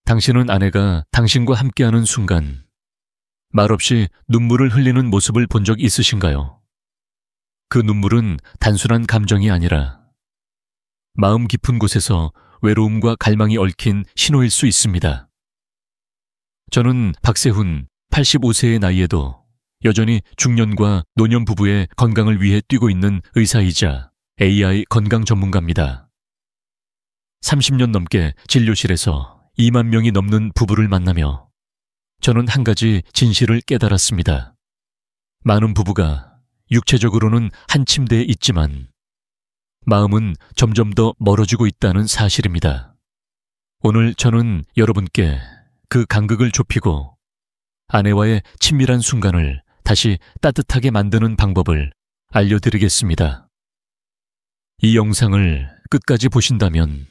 당신은 아내가 당신과 함께하는 순간 말없이 눈물을 흘리는 모습을 본 적 있으신가요? 그 눈물은 단순한 감정이 아니라 마음 깊은 곳에서 외로움과 갈망이 얽힌 신호일 수 있습니다. 저는 박세훈 85세의 나이에도 여전히 중년과 노년 부부의 건강을 위해 뛰고 있는 의사이자 AI 건강 전문가입니다. 30년 넘게 진료실에서 2만 명이 넘는 부부를 만나며 저는 한 가지 진실을 깨달았습니다. 많은 부부가 육체적으로는 한 침대에 있지만 마음은 점점 더 멀어지고 있다는 사실입니다. 오늘 저는 여러분께 그 간극을 좁히고 아내와의 친밀한 순간을 다시 따뜻하게 만드는 방법을 알려드리겠습니다. 이 영상을 끝까지 보신다면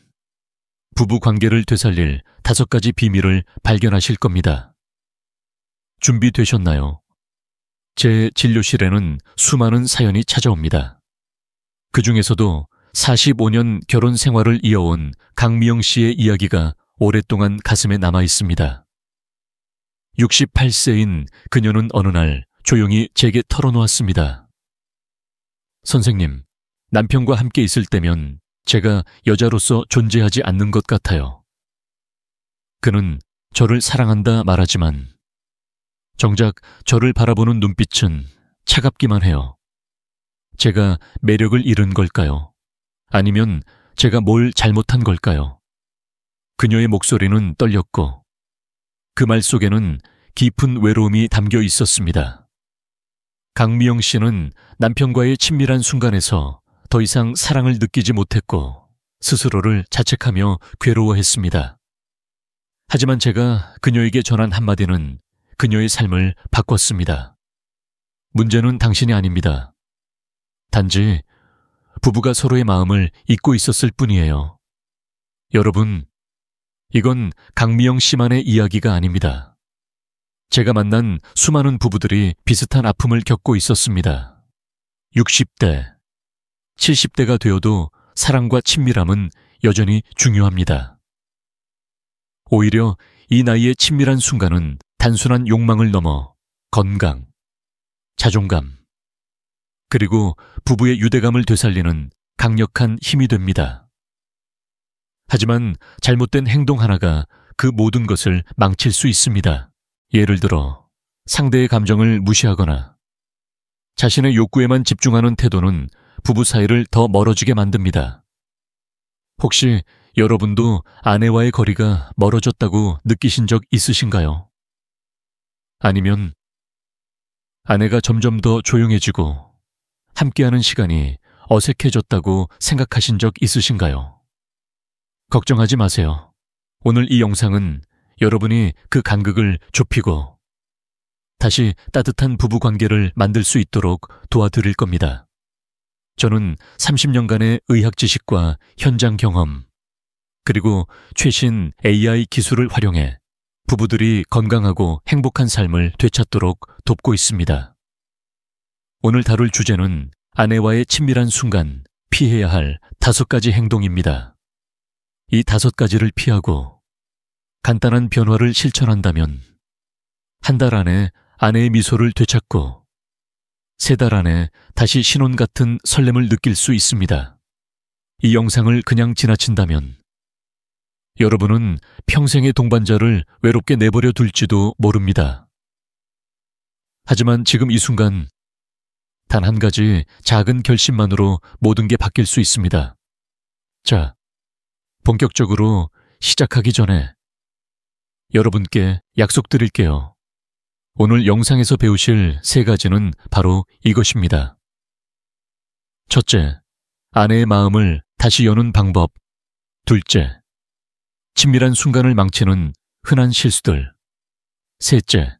부부 관계를 되살릴 5가지 비밀을 발견하실 겁니다. 준비되셨나요? 제 진료실에는 수많은 사연이 찾아옵니다. 그 중에서도 45년 결혼 생활을 이어온 강미영 씨의 이야기가 오랫동안 가슴에 남아 있습니다. 68세인 그녀는 어느 날 조용히 제게 털어놓았습니다. 선생님, 남편과 함께 있을 때면 제가 여자로서 존재하지 않는 것 같아요. 그는 저를 사랑한다 말하지만 정작 저를 바라보는 눈빛은 차갑기만 해요. 제가 매력을 잃은 걸까요? 아니면 제가 뭘 잘못한 걸까요? 그녀의 목소리는 떨렸고 그 말 속에는 깊은 외로움이 담겨 있었습니다. 강미영 씨는 남편과의 친밀한 순간에서 더 이상 사랑을 느끼지 못했고 스스로를 자책하며 괴로워했습니다. 하지만 제가 그녀에게 전한 한마디는 그녀의 삶을 바꿨습니다. 문제는 당신이 아닙니다. 단지 부부가 서로의 마음을 잊고 있었을 뿐이에요. 여러분, 이건 강미영 씨만의 이야기가 아닙니다. 제가 만난 수많은 부부들이 비슷한 아픔을 겪고 있었습니다. 60대, 70대가 되어도 사랑과 친밀함은 여전히 중요합니다. 오히려 이 나이의 친밀한 순간은 단순한 욕망을 넘어 건강, 자존감, 그리고 부부의 유대감을 되살리는 강력한 힘이 됩니다. 하지만 잘못된 행동 하나가 그 모든 것을 망칠 수 있습니다. 예를 들어 상대의 감정을 무시하거나 자신의 욕구에만 집중하는 태도는 부부 사이를 더 멀어지게 만듭니다. 혹시 여러분도 아내와의 거리가 멀어졌다고 느끼신 적 있으신가요? 아니면 아내가 점점 더 조용해지고 함께하는 시간이 어색해졌다고 생각하신 적 있으신가요? 걱정하지 마세요. 오늘 이 영상은 여러분이 그 간극을 좁히고 다시 따뜻한 부부 관계를 만들 수 있도록 도와드릴 겁니다. 저는 30년간의 의학 지식과 현장 경험, 그리고 최신 AI 기술을 활용해 부부들이 건강하고 행복한 삶을 되찾도록 돕고 있습니다. 오늘 다룰 주제는 아내와의 친밀한 순간 피해야 할 5가지 행동입니다. 이 5가지를 피하고 간단한 변화를 실천한다면 한 달 안에 아내의 미소를 되찾고 3달 안에 다시 신혼 같은 설렘을 느낄 수 있습니다. 이 영상을 그냥 지나친다면 여러분은 평생의 동반자를 외롭게 내버려 둘지도 모릅니다. 하지만 지금 이 순간 단 한 가지 작은 결심만으로 모든 게 바뀔 수 있습니다. 자, 본격적으로 시작하기 전에 여러분께 약속드릴게요. 오늘 영상에서 배우실 3가지는 바로 이것입니다. 첫째, 아내의 마음을 다시 여는 방법. 둘째, 친밀한 순간을 망치는 흔한 실수들. 셋째,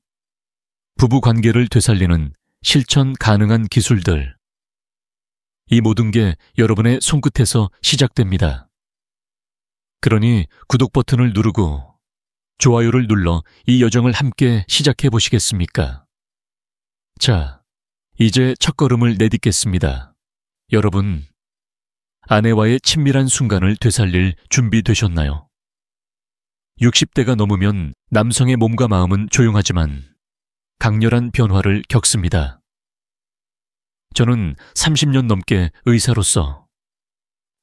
부부 관계를 되살리는 실천 가능한 기술들. 이 모든 게 여러분의 손끝에서 시작됩니다. 그러니 구독 버튼을 누르고 좋아요를 눌러 이 여정을 함께 시작해 보시겠습니까? 자, 이제 첫걸음을 내딛겠습니다. 여러분, 아내와의 친밀한 순간을 되살릴 준비 되셨나요? 60대가 넘으면 남성의 몸과 마음은 조용하지만 강렬한 변화를 겪습니다. 저는 30년 넘게 의사로서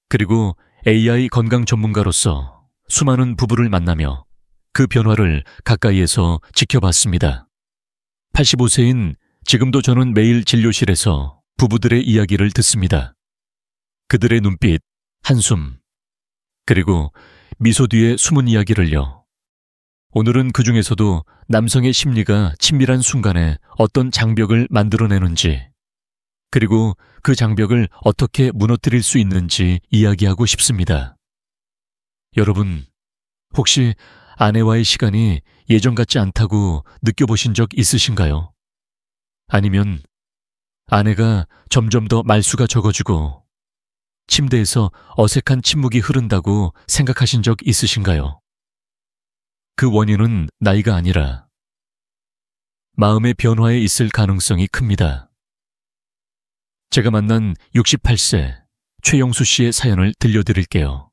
그리고 AI 건강 전문가로서 수많은 부부를 만나며 그 변화를 가까이에서 지켜봤습니다. 85세인 지금도 저는 매일 진료실에서 부부들의 이야기를 듣습니다. 그들의 눈빛, 한숨, 그리고 미소 뒤의 숨은 이야기를요. 오늘은 그 중에서도 남성의 심리가 친밀한 순간에 어떤 장벽을 만들어내는지, 그리고 그 장벽을 어떻게 무너뜨릴 수 있는지 이야기하고 싶습니다. 여러분, 혹시 아내와의 시간이 예전 같지 않다고 느껴보신 적 있으신가요? 아니면 아내가 점점 더 말수가 적어지고 침대에서 어색한 침묵이 흐른다고 생각하신 적 있으신가요? 그 원인은 나이가 아니라 마음의 변화에 있을 가능성이 큽니다. 제가 만난 68세 최영수 씨의 사연을 들려드릴게요.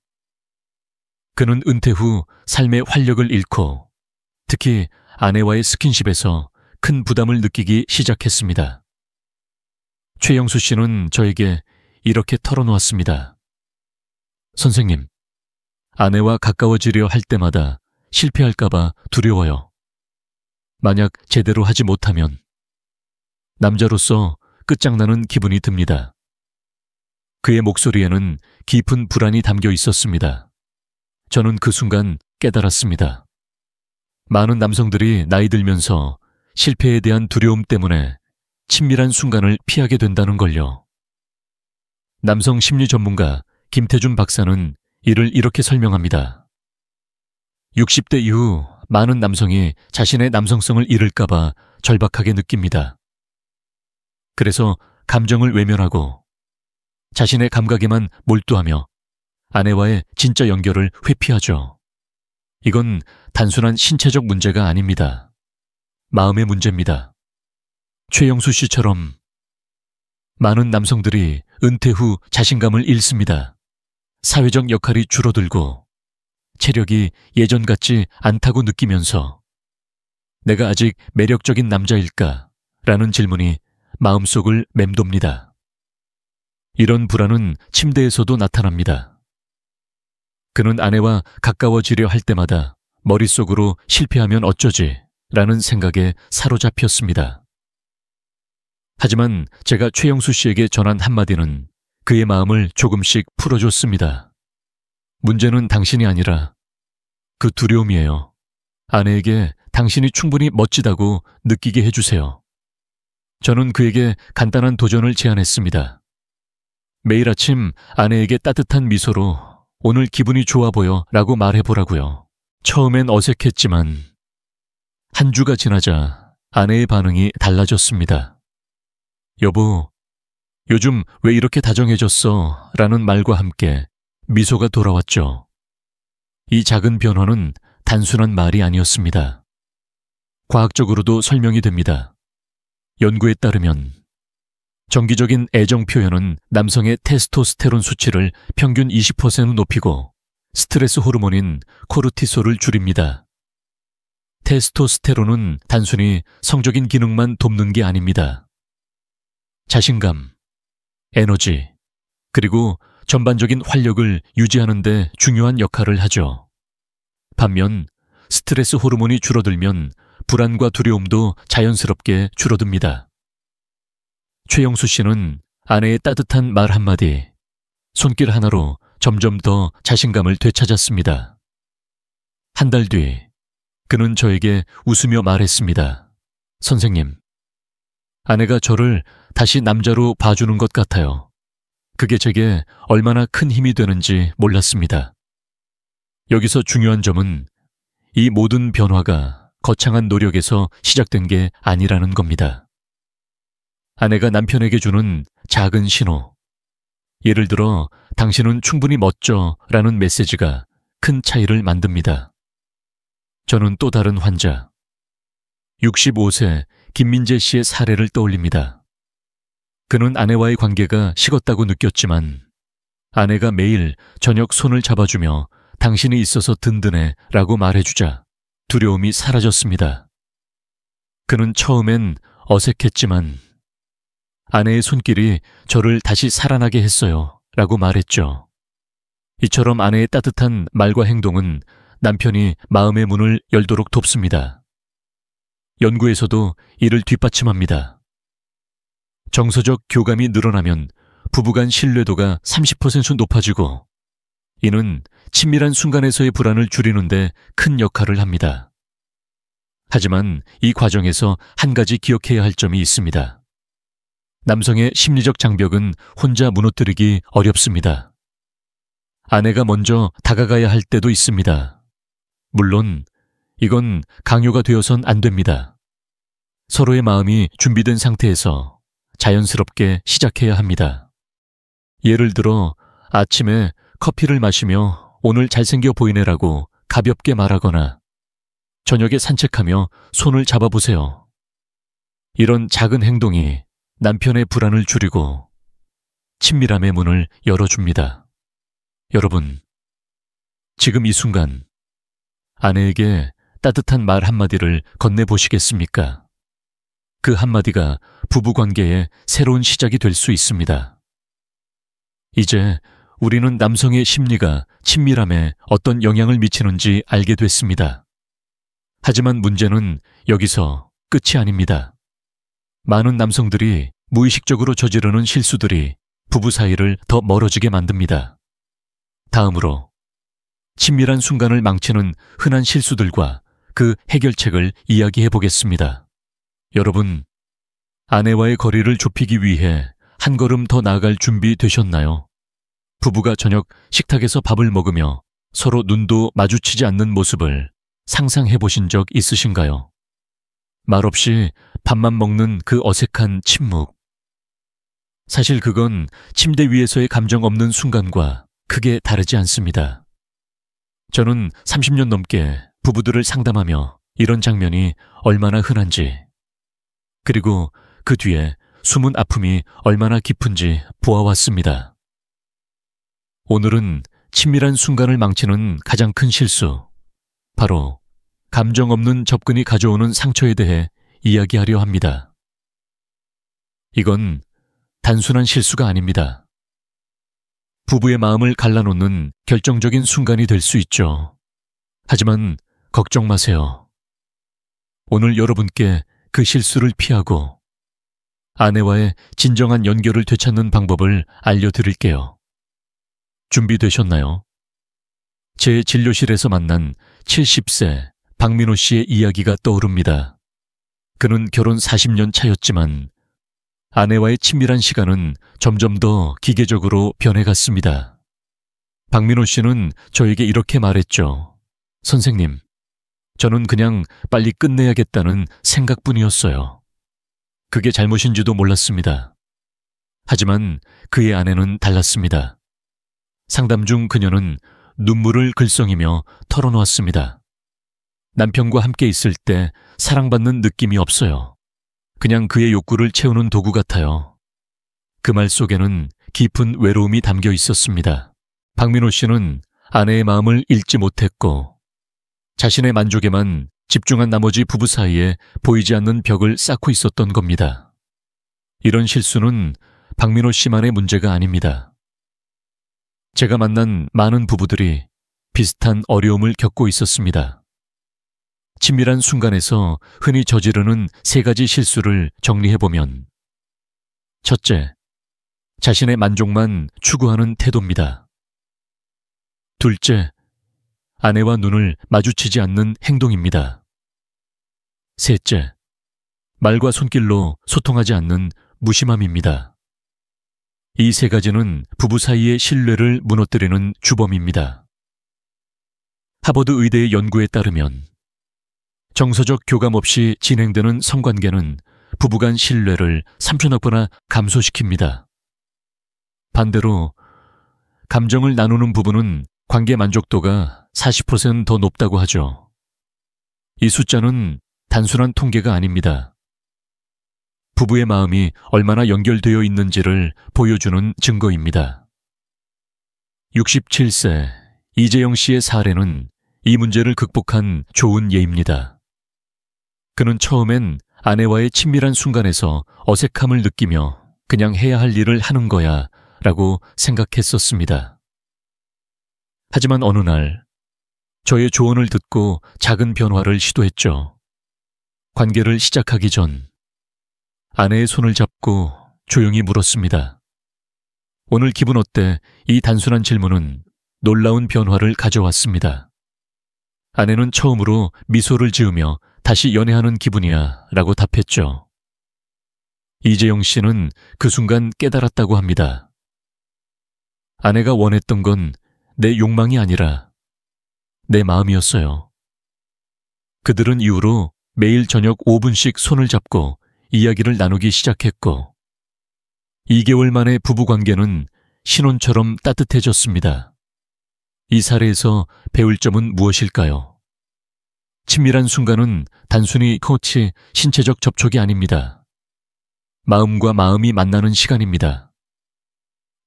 그는 은퇴 후 삶의 활력을 잃고 특히 아내와의 스킨십에서 큰 부담을 느끼기 시작했습니다. 최영수 씨는 저에게 이렇게 털어놓았습니다. 선생님, 아내와 가까워지려 할 때마다 실패할까봐 두려워요. 만약 제대로 하지 못하면 남자로서 끝장나는 기분이 듭니다. 그의 목소리에는 깊은 불안이 담겨 있었습니다. 저는 그 순간 깨달았습니다. 많은 남성들이 나이 들면서 실패에 대한 두려움 때문에 친밀한 순간을 피하게 된다는 걸요. 남성 심리 전문가 김태준 박사는 이를 이렇게 설명합니다. 60대 이후 많은 남성이 자신의 남성성을 잃을까봐 절박하게 느낍니다. 그래서 감정을 외면하고 자신의 감각에만 몰두하며 아내와의 진짜 연결을 회피하죠. 이건 단순한 신체적 문제가 아닙니다. 마음의 문제입니다. 최영수 씨처럼 많은 남성들이 은퇴 후 자신감을 잃습니다. 사회적 역할이 줄어들고 체력이 예전 같지 않다고 느끼면서 내가 아직 매력적인 남자일까? 라는 질문이 마음속을 맴돕니다. 이런 불안은 침대에서도 나타납니다. 그는 아내와 가까워지려 할 때마다 머릿속으로 실패하면 어쩌지? 라는 생각에 사로잡혔습니다. 하지만 제가 최영수 씨에게 전한 한마디는 그의 마음을 조금씩 풀어줬습니다. 문제는 당신이 아니라 그 두려움이에요. 아내에게 당신이 충분히 멋지다고 느끼게 해주세요. 저는 그에게 간단한 도전을 제안했습니다. 매일 아침 아내에게 따뜻한 미소로 오늘 기분이 좋아 보여 라고 말해보라고요. 처음엔 어색했지만 한 주가 지나자 아내의 반응이 달라졌습니다. 여보, 요즘 왜 이렇게 다정해졌어? 라는 말과 함께 미소가 돌아왔죠. 이 작은 변화는 단순한 말이 아니었습니다. 과학적으로도 설명이 됩니다. 연구에 따르면 정기적인 애정 표현은 남성의 테스토스테론 수치를 평균 20% 높이고 스트레스 호르몬인 코르티솔을 줄입니다. 테스토스테론은 단순히 성적인 기능만 돕는 게 아닙니다. 자신감, 에너지, 그리고 전반적인 활력을 유지하는 데 중요한 역할을 하죠. 반면 스트레스 호르몬이 줄어들면 불안과 두려움도 자연스럽게 줄어듭니다. 최영수 씨는 아내의 따뜻한 말 한마디, 손길 하나로 점점 더 자신감을 되찾았습니다. 한 달 뒤, 그는 저에게 웃으며 말했습니다. 선생님, 아내가 저를 다시 남자로 봐주는 것 같아요. 그게 제게 얼마나 큰 힘이 되는지 몰랐습니다. 여기서 중요한 점은 이 모든 변화가 거창한 노력에서 시작된 게 아니라는 겁니다. 아내가 남편에게 주는 작은 신호, 예를 들어 당신은 충분히 멋져 라는 메시지가 큰 차이를 만듭니다. 저는 또 다른 환자, 65세 김민재 씨의 사례를 떠올립니다. 그는 아내와의 관계가 식었다고 느꼈지만 아내가 매일 저녁 손을 잡아주며 당신이 있어서 든든해 라고 말해주자 두려움이 사라졌습니다. 그는 처음엔 어색했지만 아내의 손길이 저를 다시 살아나게 했어요 라고 말했죠. 이처럼 아내의 따뜻한 말과 행동은 남편이 마음의 문을 열도록 돕습니다. 연구에서도 이를 뒷받침합니다. 정서적 교감이 늘어나면 부부간 신뢰도가 30% 높아지고 이는 친밀한 순간에서의 불안을 줄이는데 큰 역할을 합니다. 하지만 이 과정에서 한 가지 기억해야 할 점이 있습니다. 남성의 심리적 장벽은 혼자 무너뜨리기 어렵습니다. 아내가 먼저 다가가야 할 때도 있습니다. 물론 이건 강요가 되어선 안 됩니다. 서로의 마음이 준비된 상태에서 자연스럽게 시작해야 합니다. 예를 들어 아침에 커피를 마시며 오늘 잘생겨 보이네라고 가볍게 말하거나 저녁에 산책하며 손을 잡아보세요. 이런 작은 행동이 남편의 불안을 줄이고 친밀함의 문을 열어줍니다. 여러분, 지금 이 순간 아내에게 따뜻한 말 한마디를 건네보시겠습니까? 그 한마디가 부부관계의 새로운 시작이 될 수 있습니다. 이제 우리는 남성의 심리가 친밀함에 어떤 영향을 미치는지 알게 됐습니다. 하지만 문제는 여기서 끝이 아닙니다. 많은 남성들이 무의식적으로 저지르는 실수들이 부부 사이를 더 멀어지게 만듭니다. 다음으로 친밀한 순간을 망치는 흔한 실수들과 그 해결책을 이야기해 보겠습니다. 여러분, 아내와의 거리를 좁히기 위해 한 걸음 더 나아갈 준비 되셨나요? 부부가 저녁 식탁에서 밥을 먹으며 서로 눈도 마주치지 않는 모습을 상상해 보신 적 있으신가요? 말없이 밥만 먹는 그 어색한 침묵. 사실 그건 침대 위에서의 감정 없는 순간과 크게 다르지 않습니다. 저는 30년 넘게 부부들을 상담하며 이런 장면이 얼마나 흔한지, 그리고 그 뒤에 숨은 아픔이 얼마나 깊은지 보아왔습니다. 오늘은 친밀한 순간을 망치는 가장 큰 실수, 바로 감정 없는 접근이 가져오는 상처에 대해 이야기하려 합니다. 이건 단순한 실수가 아닙니다. 부부의 마음을 갈라놓는 결정적인 순간이 될 수 있죠. 하지만 걱정 마세요. 오늘 여러분께 그 실수를 피하고 아내와의 진정한 연결을 되찾는 방법을 알려드릴게요. 준비되셨나요? 제 진료실에서 만난 70세 박민호 씨의 이야기가 떠오릅니다. 그는 결혼 40년 차였지만 아내와의 친밀한 시간은 점점 더 기계적으로 변해갔습니다. 박민호 씨는 저에게 이렇게 말했죠. 선생님, 저는 그냥 빨리 끝내야겠다는 생각뿐이었어요. 그게 잘못인지도 몰랐습니다. 하지만 그의 아내는 달랐습니다. 상담 중 그녀는 눈물을 글썽이며 털어놓았습니다. 남편과 함께 있을 때 사랑받는 느낌이 없어요. 그냥 그의 욕구를 채우는 도구 같아요. 그 말 속에는 깊은 외로움이 담겨 있었습니다. 박민호 씨는 아내의 마음을 읽지 못했고 자신의 만족에만 집중한 나머지 부부 사이에 보이지 않는 벽을 쌓고 있었던 겁니다. 이런 실수는 박민호 씨만의 문제가 아닙니다. 제가 만난 많은 부부들이 비슷한 어려움을 겪고 있었습니다. 친밀한 순간에서 흔히 저지르는 3가지 실수를 정리해보면, 첫째, 자신의 만족만 추구하는 태도입니다. 둘째, 아내와 눈을 마주치지 않는 행동입니다. 셋째, 말과 손길로 소통하지 않는 무심함입니다. 이 3가지는 부부 사이의 신뢰를 무너뜨리는 주범입니다. 하버드 의대의 연구에 따르면 정서적 교감 없이 진행되는 성관계는 부부간 신뢰를 3천억배나 감소시킵니다. 반대로 감정을 나누는 부부는 관계 만족도가 40%더 높다고 하죠. 이 숫자는 단순한 통계가 아닙니다. 부부의 마음이 얼마나 연결되어 있는지를 보여주는 증거입니다. 67세 이재영 씨의 사례는 이 문제를 극복한 좋은 예입니다. 그는 처음엔 아내와의 친밀한 순간에서 어색함을 느끼며 그냥 해야 할 일을 하는 거야 라고 생각했었습니다. 하지만 어느 날 저의 조언을 듣고 작은 변화를 시도했죠. 관계를 시작하기 전 아내의 손을 잡고 조용히 물었습니다. 오늘 기분 어때? 이 단순한 질문은 놀라운 변화를 가져왔습니다. 아내는 처음으로 미소를 지으며 다시 연애하는 기분이야 라고 답했죠. 이재영 씨는 그 순간 깨달았다고 합니다. 아내가 원했던 건 내 욕망이 아니라 내 마음이었어요. 그들은 이후로 매일 저녁 5분씩 손을 잡고 이야기를 나누기 시작했고 2개월 만에 부부관계는 신혼처럼 따뜻해졌습니다. 이 사례에서 배울 점은 무엇일까요? 친밀한 순간은 단순히 코치 신체적 접촉이 아닙니다. 마음과 마음이 만나는 시간입니다.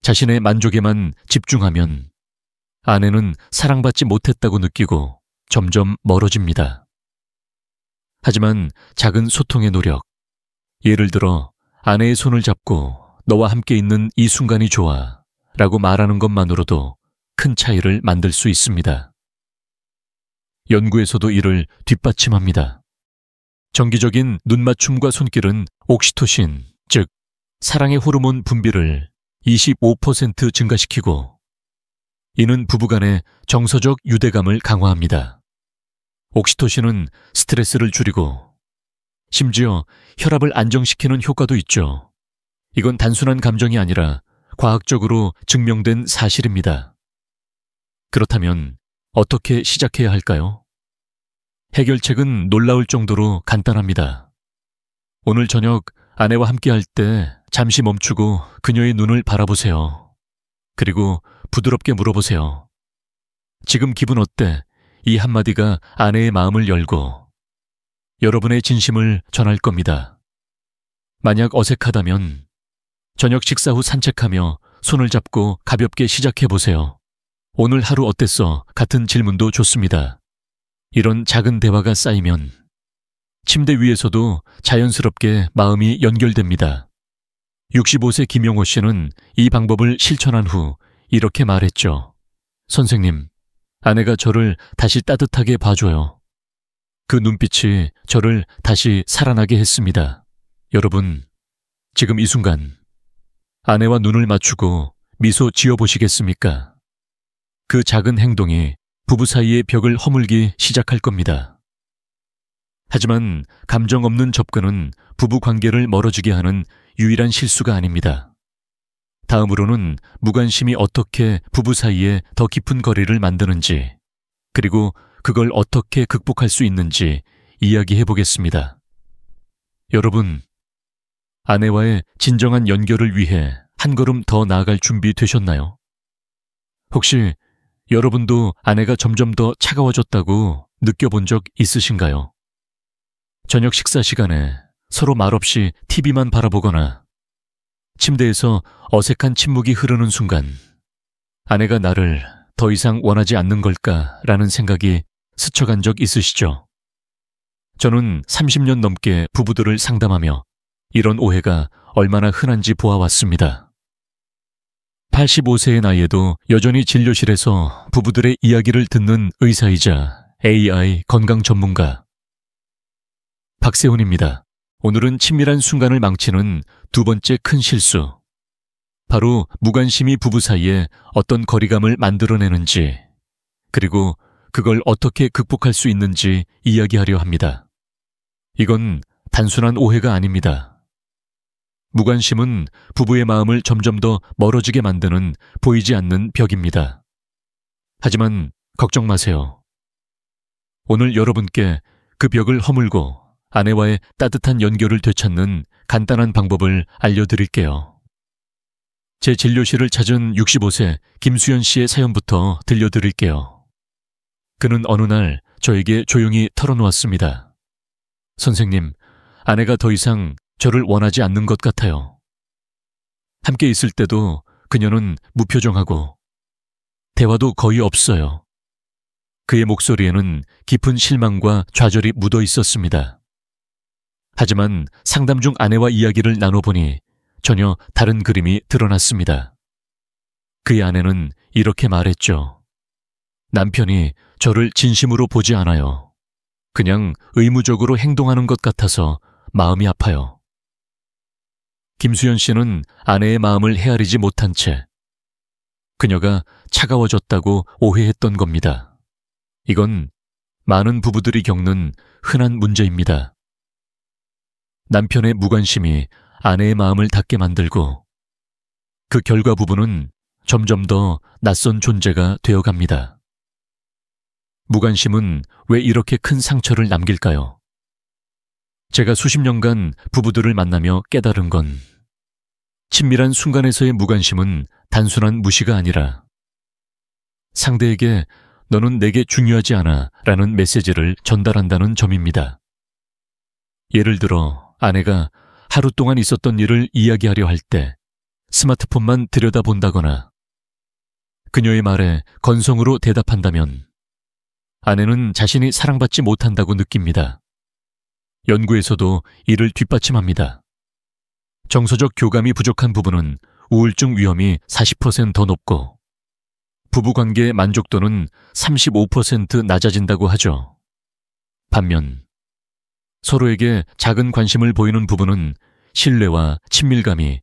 자신의 만족에만 집중하면 아내는 사랑받지 못했다고 느끼고 점점 멀어집니다. 하지만 작은 소통의 노력, 예를 들어 아내의 손을 잡고 너와 함께 있는 이 순간이 좋아 라고 말하는 것만으로도 큰 차이를 만들 수 있습니다. 연구에서도 이를 뒷받침합니다. 정기적인 눈맞춤과 손길은 옥시토신, 즉 사랑의 호르몬 분비를 25% 증가시키고 이는 부부간의 정서적 유대감을 강화합니다. 옥시토신은 스트레스를 줄이고 심지어 혈압을 안정시키는 효과도 있죠. 이건 단순한 감정이 아니라 과학적으로 증명된 사실입니다. 그렇다면 어떻게 시작해야 할까요? 해결책은 놀라울 정도로 간단합니다. 오늘 저녁 아내와 함께할 때 잠시 멈추고 그녀의 눈을 바라보세요. 그리고 부드럽게 물어보세요. 지금 기분 어때? 이 한마디가 아내의 마음을 열고 여러분의 진심을 전할 겁니다. 만약 어색하다면 저녁 식사 후 산책하며 손을 잡고 가볍게 시작해보세요. 오늘 하루 어땠어? 같은 질문도 좋습니다. 이런 작은 대화가 쌓이면 침대 위에서도 자연스럽게 마음이 연결됩니다. 65세 김용호 씨는 이 방법을 실천한 후 이렇게 말했죠. 선생님, 아내가 저를 다시 따뜻하게 봐줘요. 그 눈빛이 저를 다시 살아나게 했습니다. 여러분, 지금 이 순간 아내와 눈을 맞추고 미소 지어보시겠습니까? 그 작은 행동이 부부 사이의 벽을 허물기 시작할 겁니다. 하지만 감정 없는 접근은 부부 관계를 멀어지게 하는 유일한 실수가 아닙니다. 다음으로는 무관심이 어떻게 부부 사이에 더 깊은 거리를 만드는지, 그리고 그걸 어떻게 극복할 수 있는지 이야기해 보겠습니다. 여러분, 아내와의 진정한 연결을 위해 한 걸음 더 나아갈 준비 되셨나요? 혹시 여러분도 아내가 점점 더 차가워졌다고 느껴본 적 있으신가요? 저녁 식사 시간에 서로 말없이 TV만 바라보거나 침대에서 어색한 침묵이 흐르는 순간 아내가 나를 더 이상 원하지 않는 걸까라는 생각이 스쳐간 적 있으시죠? 저는 30년 넘게 부부들을 상담하며 이런 오해가 얼마나 흔한지 보아왔습니다. 85세의 나이에도 여전히 진료실에서 부부들의 이야기를 듣는 의사이자 AI 건강 전문가 박세훈입니다. 오늘은 친밀한 순간을 망치는 두 번째 큰 실수, 바로 무관심이 부부 사이에 어떤 거리감을 만들어내는지, 그리고 그걸 어떻게 극복할 수 있는지 이야기하려 합니다. 이건 단순한 오해가 아닙니다. 무관심은 부부의 마음을 점점 더 멀어지게 만드는 보이지 않는 벽입니다. 하지만 걱정 마세요. 오늘 여러분께 그 벽을 허물고 아내와의 따뜻한 연결을 되찾는 간단한 방법을 알려드릴게요. 제 진료실을 찾은 65세 김수연 씨의 사연부터 들려드릴게요. 그는 어느 날 저에게 조용히 털어놓았습니다. 선생님, 아내가 더 이상 저를 원하지 않는 것 같아요. 함께 있을 때도 그녀는 무표정하고 대화도 거의 없어요. 그의 목소리에는 깊은 실망과 좌절이 묻어 있었습니다. 하지만 상담 중 아내와 이야기를 나눠보니 전혀 다른 그림이 드러났습니다. 그의 아내는 이렇게 말했죠. 남편이 저를 진심으로 보지 않아요. 그냥 의무적으로 행동하는 것 같아서 마음이 아파요. 김수연 씨는 아내의 마음을 헤아리지 못한 채 그녀가 차가워졌다고 오해했던 겁니다. 이건 많은 부부들이 겪는 흔한 문제입니다. 남편의 무관심이 아내의 마음을 닫게 만들고 그 결과 부부는 점점 더 낯선 존재가 되어갑니다. 무관심은 왜 이렇게 큰 상처를 남길까요? 제가 수십 년간 부부들을 만나며 깨달은 건 친밀한 순간에서의 무관심은 단순한 무시가 아니라 상대에게 너는 내게 중요하지 않아 라는 메시지를 전달한다는 점입니다. 예를 들어 아내가 하루 동안 있었던 일을 이야기하려 할 때 스마트폰만 들여다본다거나 그녀의 말에 건성으로 대답한다면 아내는 자신이 사랑받지 못한다고 느낍니다. 연구에서도 이를 뒷받침합니다. 정서적 교감이 부족한 부부는 우울증 위험이 40% 더 높고 부부관계의 만족도는 35% 낮아진다고 하죠. 반면 서로에게 작은 관심을 보이는 부부는 신뢰와 친밀감이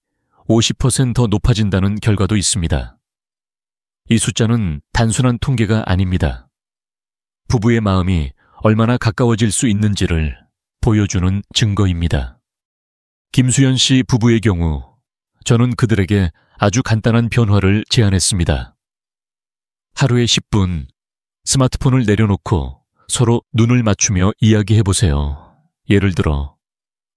50% 더 높아진다는 결과도 있습니다. 이 숫자는 단순한 통계가 아닙니다. 부부의 마음이 얼마나 가까워질 수 있는지를 보여주는 증거입니다. 김수연 씨 부부의 경우 저는 그들에게 아주 간단한 변화를 제안했습니다. 하루에 10분 스마트폰을 내려놓고 서로 눈을 맞추며 이야기해보세요. 예를 들어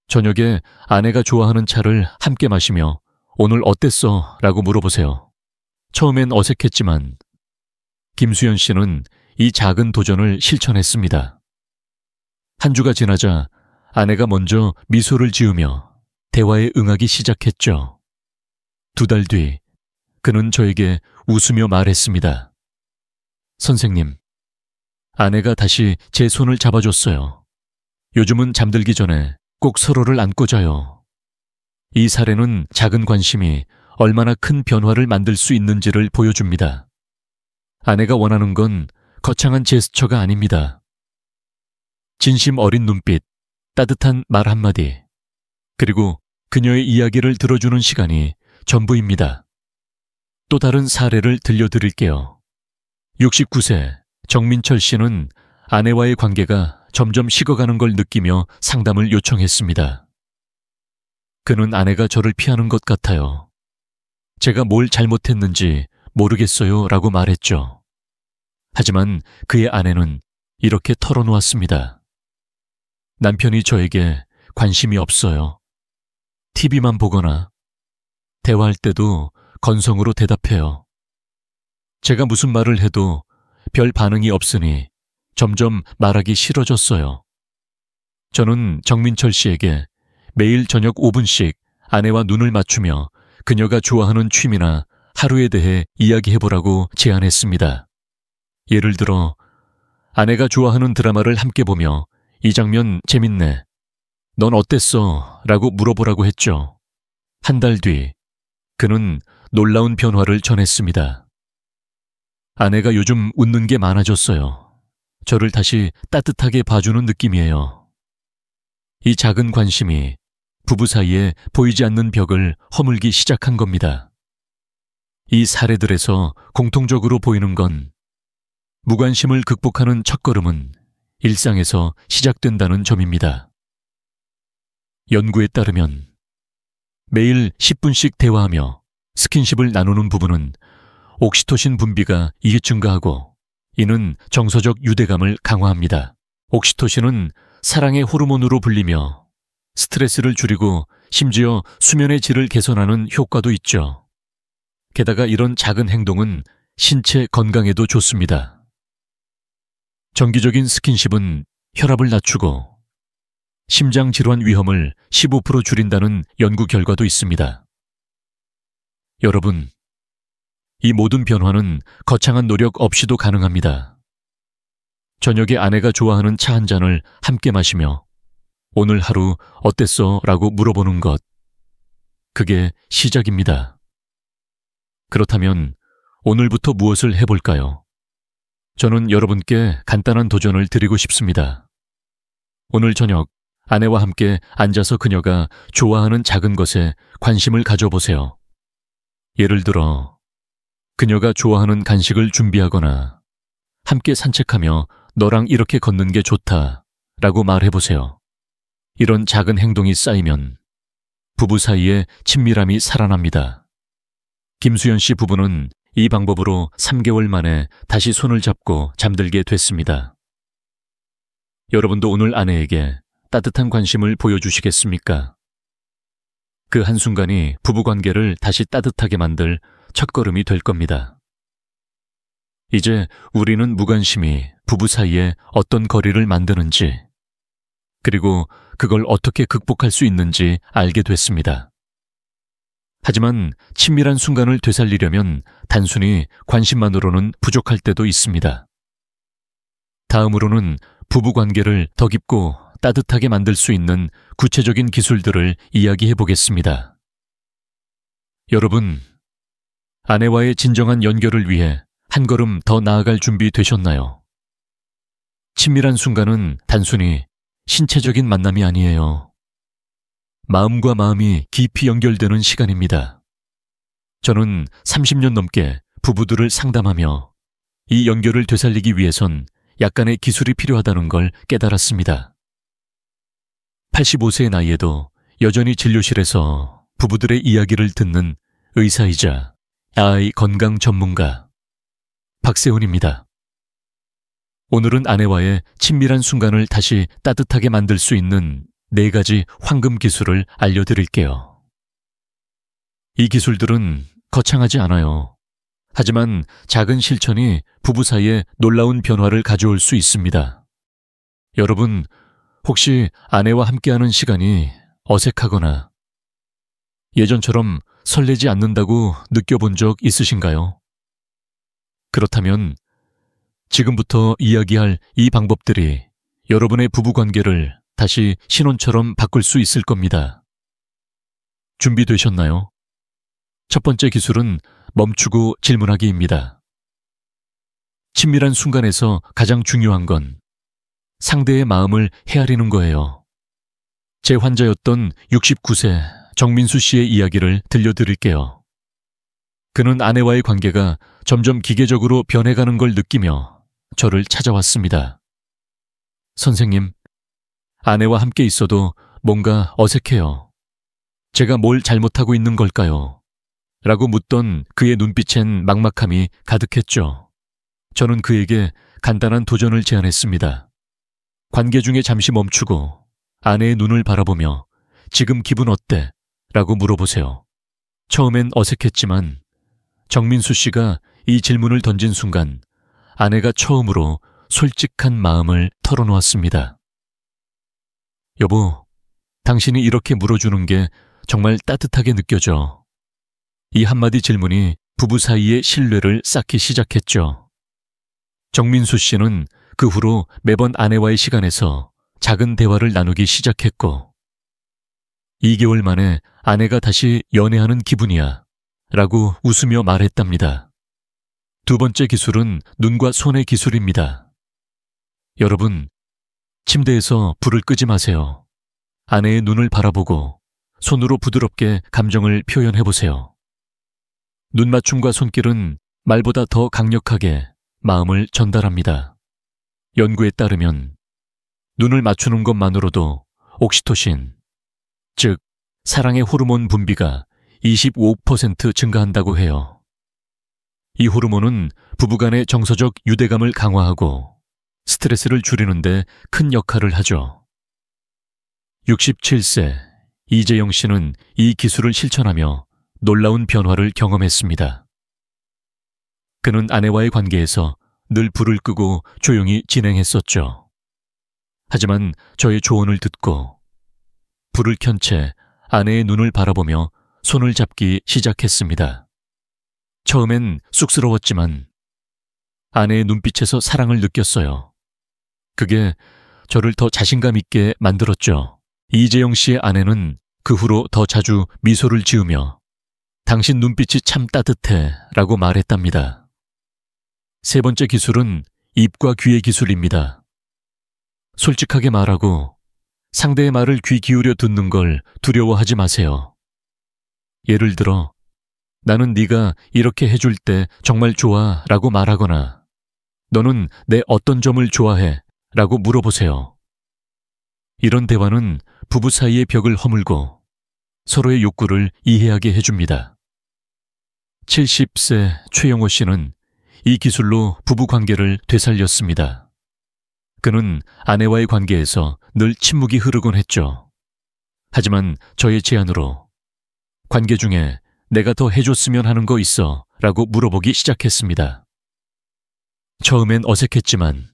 저녁에 아내가 좋아하는 차를 함께 마시며 오늘 어땠어? 라고 물어보세요. 처음엔 어색했지만 김수연 씨는 이 작은 도전을 실천했습니다. 한 주가 지나자 아내가 먼저 미소를 지으며 대화에 응하기 시작했죠. 2달 뒤 그는 저에게 웃으며 말했습니다. 선생님, 아내가 다시 제 손을 잡아줬어요. 요즘은 잠들기 전에 꼭 서로를 안고 자요. 이 사례는 작은 관심이 얼마나 큰 변화를 만들 수 있는지를 보여줍니다. 아내가 원하는 건 거창한 제스처가 아닙니다. 진심 어린 눈빛, 따뜻한 말 한마디, 그리고 그녀의 이야기를 들어주는 시간이 전부입니다. 또 다른 사례를 들려드릴게요. 69세 정민철 씨는 아내와의 관계가 점점 식어가는 걸 느끼며 상담을 요청했습니다. 그는 아내가 저를 피하는 것 같아요. 제가 뭘 잘못했는지 모르겠어요 라고 말했죠. 하지만 그의 아내는 이렇게 털어놓았습니다. 남편이 저에게 관심이 없어요. TV만 보거나 대화할 때도 건성으로 대답해요. 제가 무슨 말을 해도 별 반응이 없으니 점점 말하기 싫어졌어요. 저는 정민철 씨에게 매일 저녁 5분씩 아내와 눈을 맞추며 그녀가 좋아하는 취미나 하루에 대해 이야기해보라고 제안했습니다. 예를 들어 아내가 좋아하는 드라마를 함께 보며 이 장면 재밌네. 넌 어땠어? 라고 물어보라고 했죠. 한 달 뒤 그는 놀라운 변화를 전했습니다. 아내가 요즘 웃는 게 많아졌어요. 저를 다시 따뜻하게 봐주는 느낌이에요. 이 작은 관심이 부부 사이에 보이지 않는 벽을 허물기 시작한 겁니다. 이 사례들에서 공통적으로 보이는 건 무관심을 극복하는 첫걸음은 일상에서 시작된다는 점입니다. 연구에 따르면 매일 10분씩 대화하며 스킨십을 나누는 부부는 옥시토신 분비가 증가하고 이는 정서적 유대감을 강화합니다. 옥시토신은 사랑의 호르몬으로 불리며 스트레스를 줄이고 심지어 수면의 질을 개선하는 효과도 있죠. 게다가 이런 작은 행동은 신체 건강에도 좋습니다. 정기적인 스킨십은 혈압을 낮추고 심장 질환 위험을 15% 줄인다는 연구 결과도 있습니다. 여러분, 이 모든 변화는 거창한 노력 없이도 가능합니다. 저녁에 아내가 좋아하는 차 한 잔을 함께 마시며 오늘 하루 어땠어? 라고 물어보는 것. 그게 시작입니다. 그렇다면 오늘부터 무엇을 해볼까요? 저는 여러분께 간단한 도전을 드리고 싶습니다. 오늘 저녁 아내와 함께 앉아서 그녀가 좋아하는 작은 것에 관심을 가져보세요. 예를 들어 그녀가 좋아하는 간식을 준비하거나 함께 산책하며 너랑 이렇게 걷는 게 좋다 라고 말해보세요. 이런 작은 행동이 쌓이면 부부 사이에 친밀함이 살아납니다. 김수연 씨 부부는 이 방법으로 3개월 만에 다시 손을 잡고 잠들게 됐습니다. 여러분도 오늘 아내에게 따뜻한 관심을 보여주시겠습니까? 그 한순간이 부부관계를 다시 따뜻하게 만들 첫걸음이 될 겁니다. 이제 우리는 무관심히 부부 사이에 어떤 거리를 만드는지, 그리고 그걸 어떻게 극복할 수 있는지 알게 됐습니다. 하지만 친밀한 순간을 되살리려면 단순히 관심만으로는 부족할 때도 있습니다. 다음으로는 부부관계를 더 깊고 따뜻하게 만들 수 있는 구체적인 기술들을 이야기해 보겠습니다. 여러분, 아내와의 진정한 연결을 위해 한 걸음 더 나아갈 준비 되셨나요? 친밀한 순간은 단순히 신체적인 만남이 아니에요. 마음과 마음이 깊이 연결되는 시간입니다. 저는 30년 넘게 부부들을 상담하며 이 연결을 되살리기 위해선 약간의 기술이 필요하다는 걸 깨달았습니다. 85세의 나이에도 여전히 진료실에서 부부들의 이야기를 듣는 의사이자 아이 건강 전문가 박세훈입니다. 오늘은 아내와의 친밀한 순간을 다시 따뜻하게 만들 수 있는 4가지 황금 기술을 알려드릴게요. 이 기술들은 거창하지 않아요. 하지만 작은 실천이 부부 사이에 놀라운 변화를 가져올 수 있습니다. 여러분, 혹시 아내와 함께하는 시간이 어색하거나 예전처럼 설레지 않는다고 느껴본 적 있으신가요? 그렇다면 지금부터 이야기할 이 방법들이 여러분의 부부관계를 다시 신혼처럼 바꿀 수 있을 겁니다. 준비되셨나요? 첫 번째 기술은 멈추고 질문하기입니다. 친밀한 순간에서 가장 중요한 건 상대의 마음을 헤아리는 거예요. 제 환자였던 69세 정민수 씨의 이야기를 들려드릴게요. 그는 아내와의 관계가 점점 기계적으로 변해가는 걸 느끼며 저를 찾아왔습니다. 선생님, 아내와 함께 있어도 뭔가 어색해요. 제가 뭘 잘못하고 있는 걸까요? 라고 묻던 그의 눈빛엔 막막함이 가득했죠. 저는 그에게 간단한 도전을 제안했습니다. 관계 중에 잠시 멈추고 아내의 눈을 바라보며 지금 기분 어때? 라고 물어보세요. 처음엔 어색했지만 정민수 씨가 이 질문을 던진 순간 아내가 처음으로 솔직한 마음을 털어놓았습니다. 여보, 당신이 이렇게 물어주는 게 정말 따뜻하게 느껴져. 이 한마디 질문이 부부 사이의 신뢰를 쌓기 시작했죠. 정민수 씨는 그 후로 매번 아내와의 시간에서 작은 대화를 나누기 시작했고 2개월 만에 아내가 다시 연애하는 기분이야 라고 웃으며 말했답니다. 두 번째 기술은 눈과 손의 기술입니다. 여러분, 침대에서 불을 끄지 마세요. 아내의 눈을 바라보고 손으로 부드럽게 감정을 표현해보세요. 눈맞춤과 손길은 말보다 더 강력하게 마음을 전달합니다. 연구에 따르면 눈을 맞추는 것만으로도 옥시토신, 즉 사랑의 호르몬 분비가 25% 증가한다고 해요. 이 호르몬은 부부간의 정서적 유대감을 강화하고 스트레스를 줄이는 데 큰 역할을 하죠. 67세 이재영 씨는 이 기술을 실천하며 놀라운 변화를 경험했습니다. 그는 아내와의 관계에서 늘 불을 끄고 조용히 진행했었죠. 하지만 저의 조언을 듣고 불을 켠 채 아내의 눈을 바라보며 손을 잡기 시작했습니다. 처음엔 쑥스러웠지만 아내의 눈빛에서 사랑을 느꼈어요. 그게 저를 더 자신감 있게 만들었죠. 이재영 씨의 아내는 그 후로 더 자주 미소를 지으며 당신 눈빛이 참 따뜻해 라고 말했답니다. 세 번째 기술은 입과 귀의 기술입니다. 솔직하게 말하고 상대의 말을 귀 기울여 듣는 걸 두려워하지 마세요. 예를 들어 나는 네가 이렇게 해줄 때 정말 좋아 라고 말하거나 너는 내 어떤 점을 좋아해 라고 물어보세요. 이런 대화는 부부 사이의 벽을 허물고 서로의 욕구를 이해하게 해줍니다. 70세 최영호 씨는 이 기술로 부부 관계를 되살렸습니다. 그는 아내와의 관계에서 늘 침묵이 흐르곤 했죠. 하지만 저의 제안으로 관계 중에 내가 더 해줬으면 하는 거 있어 라고 물어보기 시작했습니다. 처음엔 어색했지만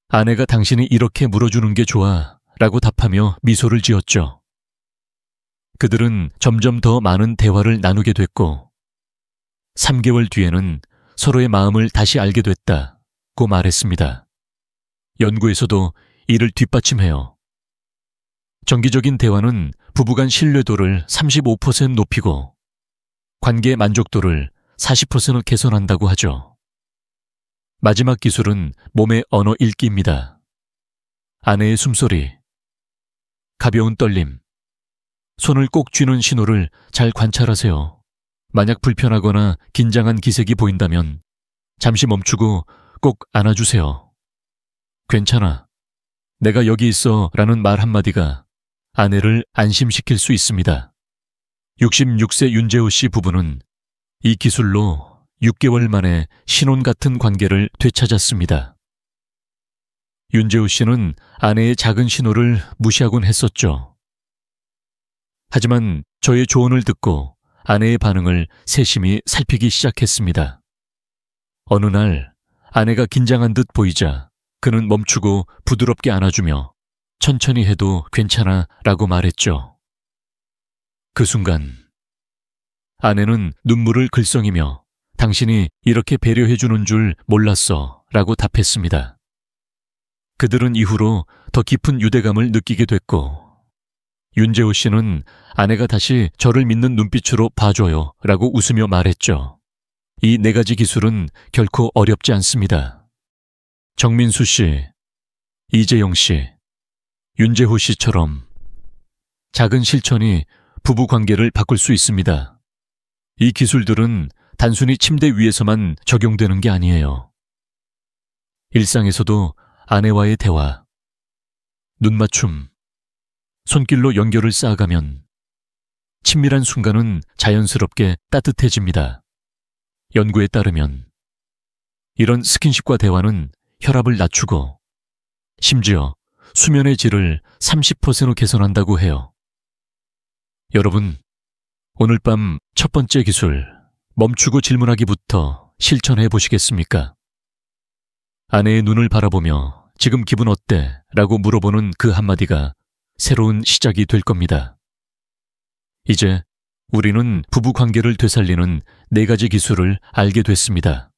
아내가 당신이 이렇게 물어주는 게 좋아 라고 답하며 미소를 지었죠. 그들은 점점 더 많은 대화를 나누게 됐고 3개월 뒤에는 서로의 마음을 다시 알게 됐다고 말했습니다. 연구에서도 이를 뒷받침해요. 정기적인 대화는 부부간 신뢰도를 35% 높이고 관계 만족도를 40% 개선한다고 하죠. 마지막 기술은 몸의 언어 읽기입니다. 아내의 숨소리, 가벼운 떨림, 손을 꼭 쥐는 신호를 잘 관찰하세요. 만약 불편하거나 긴장한 기색이 보인다면 잠시 멈추고 꼭 안아주세요. 괜찮아. 내가 여기 있어 라는 말 한마디가 아내를 안심시킬 수 있습니다. 66세 윤재호 씨 부부는 이 기술로 6개월 만에 신혼 같은 관계를 되찾았습니다. 윤재호 씨는 아내의 작은 신호를 무시하곤 했었죠. 하지만 저의 조언을 듣고 아내의 반응을 세심히 살피기 시작했습니다. 어느 날 아내가 긴장한 듯 보이자 그는 멈추고 부드럽게 안아주며 천천히 해도 괜찮아 라고 말했죠. 그 순간 아내는 눈물을 글썽이며 당신이 이렇게 배려해주는 줄 몰랐어 라고 답했습니다. 그들은 이후로 더 깊은 유대감을 느끼게 됐고 윤재호 씨는 아내가 다시 저를 믿는 눈빛으로 봐줘요 라고 웃으며 말했죠. 이 4가지 기술은 결코 어렵지 않습니다. 정민수 씨, 이재영 씨, 윤재호 씨처럼 작은 실천이 부부 관계를 바꿀 수 있습니다. 이 기술들은 단순히 침대 위에서만 적용되는 게 아니에요. 일상에서도 아내와의 대화, 눈맞춤, 손길로 연결을 쌓아가면 친밀한 순간은 자연스럽게 따뜻해집니다. 연구에 따르면 이런 스킨십과 대화는 혈압을 낮추고 심지어 수면의 질을 30% 개선한다고 해요. 여러분, 오늘 밤 첫 번째 기술, 멈추고 질문하기부터 실천해 보시겠습니까? 아내의 눈을 바라보며 지금 기분 어때? 라고 물어보는 그 한마디가 새로운 시작이 될 겁니다. 이제 우리는 부부 관계를 되살리는 4가지 기술을 알게 됐습니다.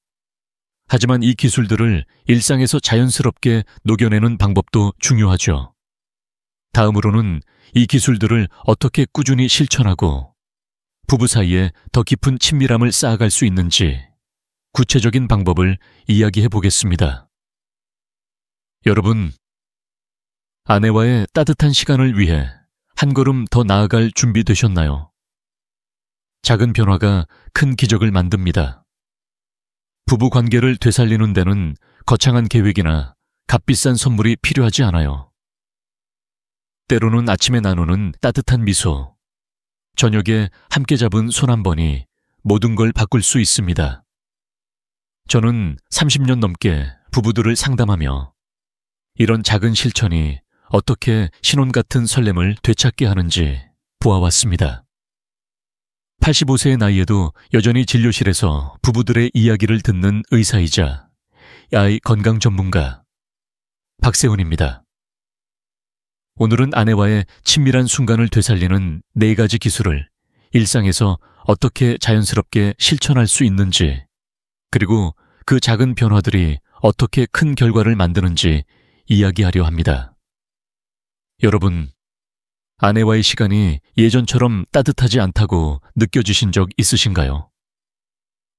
하지만 이 기술들을 일상에서 자연스럽게 녹여내는 방법도 중요하죠. 다음으로는 이 기술들을 어떻게 꾸준히 실천하고 부부 사이에 더 깊은 친밀함을 쌓아갈 수 있는지 구체적인 방법을 이야기해 보겠습니다. 여러분, 아내와의 따뜻한 시간을 위해 한 걸음 더 나아갈 준비 되셨나요? 작은 변화가 큰 기적을 만듭니다. 부부 관계를 되살리는 데는 거창한 계획이나 값비싼 선물이 필요하지 않아요. 때로는 아침에 나누는 따뜻한 미소, 저녁에 함께 잡은 손 한 번이 모든 걸 바꿀 수 있습니다. 저는 30년 넘게 부부들을 상담하며 이런 작은 실천이 어떻게 신혼 같은 설렘을 되찾게 하는지 보아왔습니다. 85세의 나이에도 여전히 진료실에서 부부들의 이야기를 듣는 의사이자 아이 건강 전문가 박세훈입니다. 오늘은 아내와의 친밀한 순간을 되살리는 4가지 기술을 일상에서 어떻게 자연스럽게 실천할 수 있는지, 그리고 그 작은 변화들이 어떻게 큰 결과를 만드는지 이야기하려 합니다. 여러분, 아내와의 시간이 예전처럼 따뜻하지 않다고 느껴지신 적 있으신가요?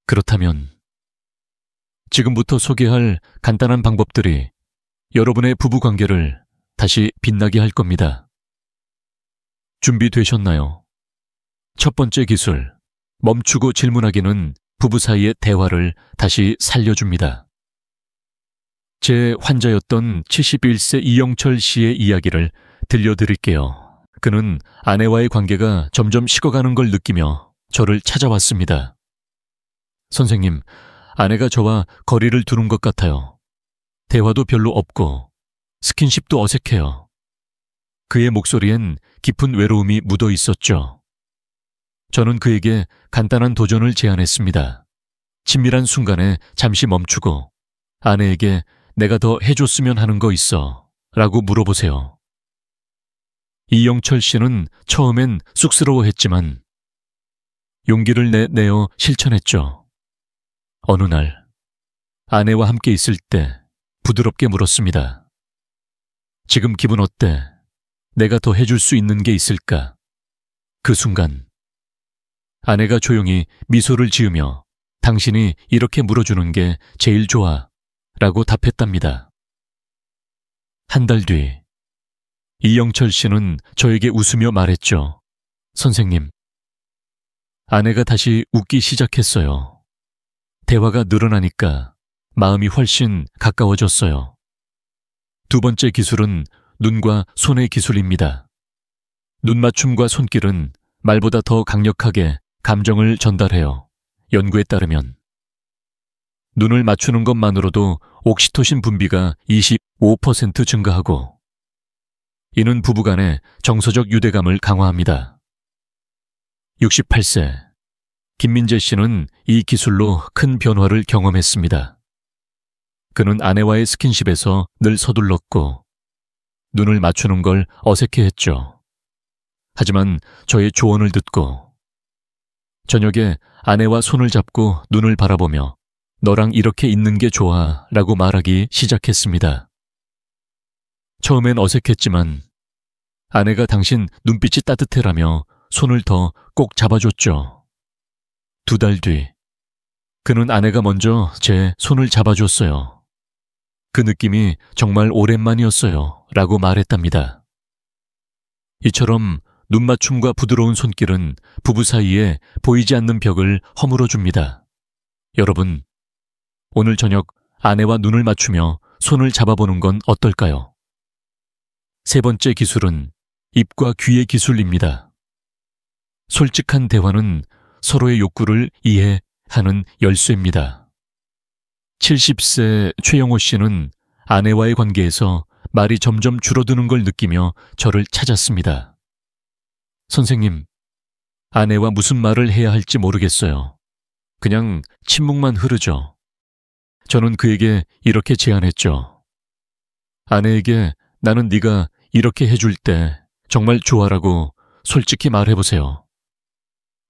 그렇다면 지금부터 소개할 간단한 방법들이 여러분의 부부 관계를 다시 빛나게 할 겁니다. 준비되셨나요? 첫 번째 기술, 멈추고 질문하기는 부부 사이의 대화를 다시 살려줍니다. 제 환자였던 71세 이영철 씨의 이야기를 들려드릴게요. 그는 아내와의 관계가 점점 식어가는 걸 느끼며 저를 찾아왔습니다. 선생님, 아내가 저와 거리를 두는 것 같아요. 대화도 별로 없고 스킨십도 어색해요. 그의 목소리엔 깊은 외로움이 묻어 있었죠. 저는 그에게 간단한 도전을 제안했습니다. 친밀한 순간에 잠시 멈추고 아내에게 내가 더 해줬으면 하는 거 있어 라고 물어보세요. 이영철 씨는 처음엔 쑥스러워했지만 용기를 내어 실천했죠. 어느 날 아내와 함께 있을 때 부드럽게 물었습니다. 지금 기분 어때? 내가 더 해줄 수 있는 게 있을까? 그 순간 아내가 조용히 미소를 지으며 당신이 이렇게 물어주는 게 제일 좋아 라고 답했답니다. 한 달 뒤 이영철 씨는 저에게 웃으며 말했죠. 선생님, 아내가 다시 웃기 시작했어요. 대화가 늘어나니까 마음이 훨씬 가까워졌어요. 두 번째 기술은 눈과 손의 기술입니다. 눈 맞춤과 손길은 말보다 더 강력하게 감정을 전달해요. 연구에 따르면 눈을 맞추는 것만으로도 옥시토신 분비가 25% 증가하고 이는 부부간의 정서적 유대감을 강화합니다. 68세 김민재 씨는 이 기술로 큰 변화를 경험했습니다. 그는 아내와의 스킨십에서 늘 서둘렀고 눈을 맞추는 걸 어색해했죠. 하지만 저의 조언을 듣고 저녁에 아내와 손을 잡고 눈을 바라보며 너랑 이렇게 있는 게 좋아 라고 말하기 시작했습니다. 처음엔 어색했지만 아내가 당신 눈빛이 따뜻해라며 손을 더 꼭 잡아줬죠. 2달 뒤 그는 아내가 먼저 제 손을 잡아줬어요. 그 느낌이 정말 오랜만이었어요 라고 말했답니다. 이처럼 눈맞춤과 부드러운 손길은 부부 사이에 보이지 않는 벽을 허물어줍니다. 여러분, 오늘 저녁 아내와 눈을 맞추며 손을 잡아보는 건 어떨까요? 세 번째 기술은 입과 귀의 기술입니다. 솔직한 대화는 서로의 욕구를 이해하는 열쇠입니다. 70세 최영호 씨는 아내와의 관계에서 말이 점점 줄어드는 걸 느끼며 저를 찾았습니다. 선생님, 아내와 무슨 말을 해야 할지 모르겠어요. 그냥 침묵만 흐르죠. 저는 그에게 이렇게 제안했죠. 아내에게 나는 네가 이렇게 해줄 때 정말 좋아라고 솔직히 말해보세요.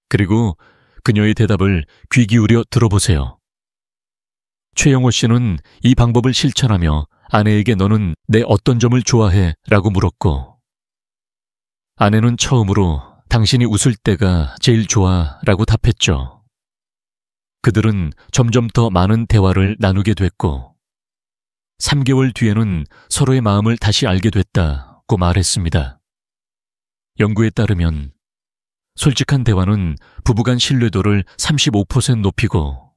그리고 그녀의 대답을 귀 기울여 들어보세요. 최영호 씨는 이 방법을 실천하며 아내에게 너는 내 어떤 점을 좋아해? 라고 물었고 아내는 처음으로 당신이 웃을 때가 제일 좋아 라고 답했죠. 그들은 점점 더 많은 대화를 나누게 됐고 3개월 뒤에는 서로의 마음을 다시 알게 됐다고 말했습니다. 연구에 따르면 솔직한 대화는 부부간 신뢰도를 35% 높이고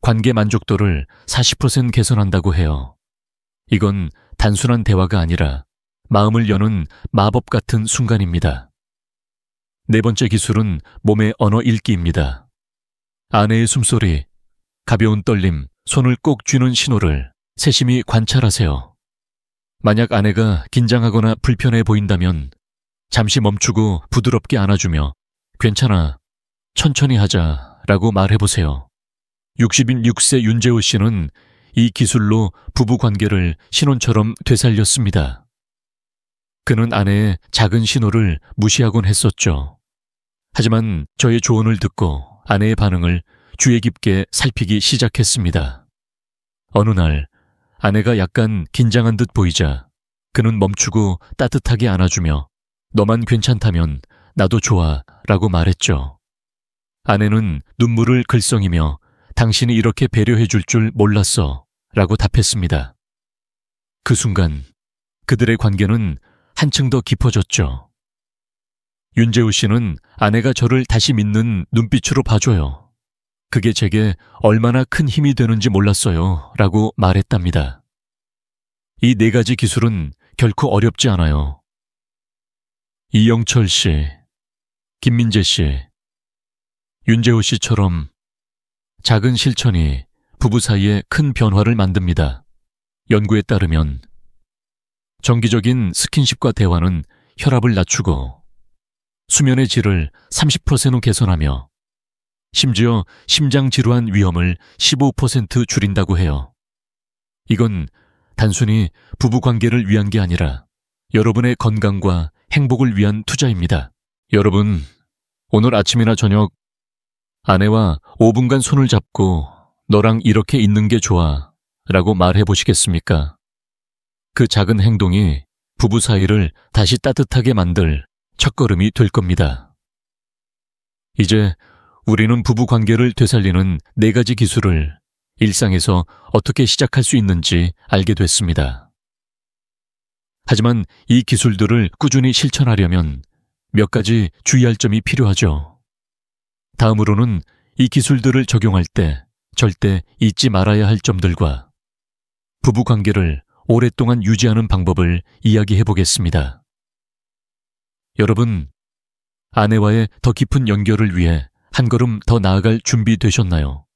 관계 만족도를 40% 개선한다고 해요. 이건 단순한 대화가 아니라 마음을 여는 마법 같은 순간입니다. 네 번째 기술은 몸의 언어 읽기입니다. 아내의 숨소리, 가벼운 떨림, 손을 꼭 쥐는 신호를 세심히 관찰하세요. 만약 아내가 긴장하거나 불편해 보인다면 잠시 멈추고 부드럽게 안아주며 괜찮아, 천천히 하자 라고 말해보세요. 66세 윤재호 씨는 이 기술로 부부 관계를 신혼처럼 되살렸습니다. 그는 아내의 작은 신호를 무시하곤 했었죠. 하지만 저의 조언을 듣고 아내의 반응을 주의 깊게 살피기 시작했습니다. 어느 날 아내가 약간 긴장한 듯 보이자 그는 멈추고 따뜻하게 안아주며 너만 괜찮다면 나도 좋아 라고 말했죠. 아내는 눈물을 글썽이며 당신이 이렇게 배려해 줄 줄 몰랐어 라고 답했습니다. 그 순간 그들의 관계는 한층 더 깊어졌죠. 윤재우 씨는 아내가 저를 다시 믿는 눈빛으로 봐줘요. 그게 제게 얼마나 큰 힘이 되는지 몰랐어요 라고 말했답니다. 이 4가지 기술은 결코 어렵지 않아요. 이영철 씨, 김민재 씨, 윤재우 씨처럼 작은 실천이 부부 사이에 큰 변화를 만듭니다. 연구에 따르면 정기적인 스킨십과 대화는 혈압을 낮추고 수면의 질을 30% 개선하며 심지어 심장질환 위험을 15% 줄인다고 해요. 이건 단순히 부부관계를 위한 게 아니라 여러분의 건강과 행복을 위한 투자입니다. 여러분, 오늘 아침이나 저녁 아내와 5분간 손을 잡고 너랑 이렇게 있는 게 좋아 라고 말해 보시겠습니까? 그 작은 행동이 부부 사이를 다시 따뜻하게 만들 첫걸음이 될 겁니다. 이제 우리는 부부 관계를 되살리는 4가지 기술을 일상에서 어떻게 시작할 수 있는지 알게 됐습니다. 하지만 이 기술들을 꾸준히 실천하려면 몇 가지 주의할 점이 필요하죠. 다음으로는 이 기술들을 적용할 때 절대 잊지 말아야 할 점들과 부부 관계를 오랫동안 유지하는 방법을 이야기해 보겠습니다. 여러분, 아내와의 더 깊은 연결을 위해 한 걸음 더 나아갈 준비 되셨나요?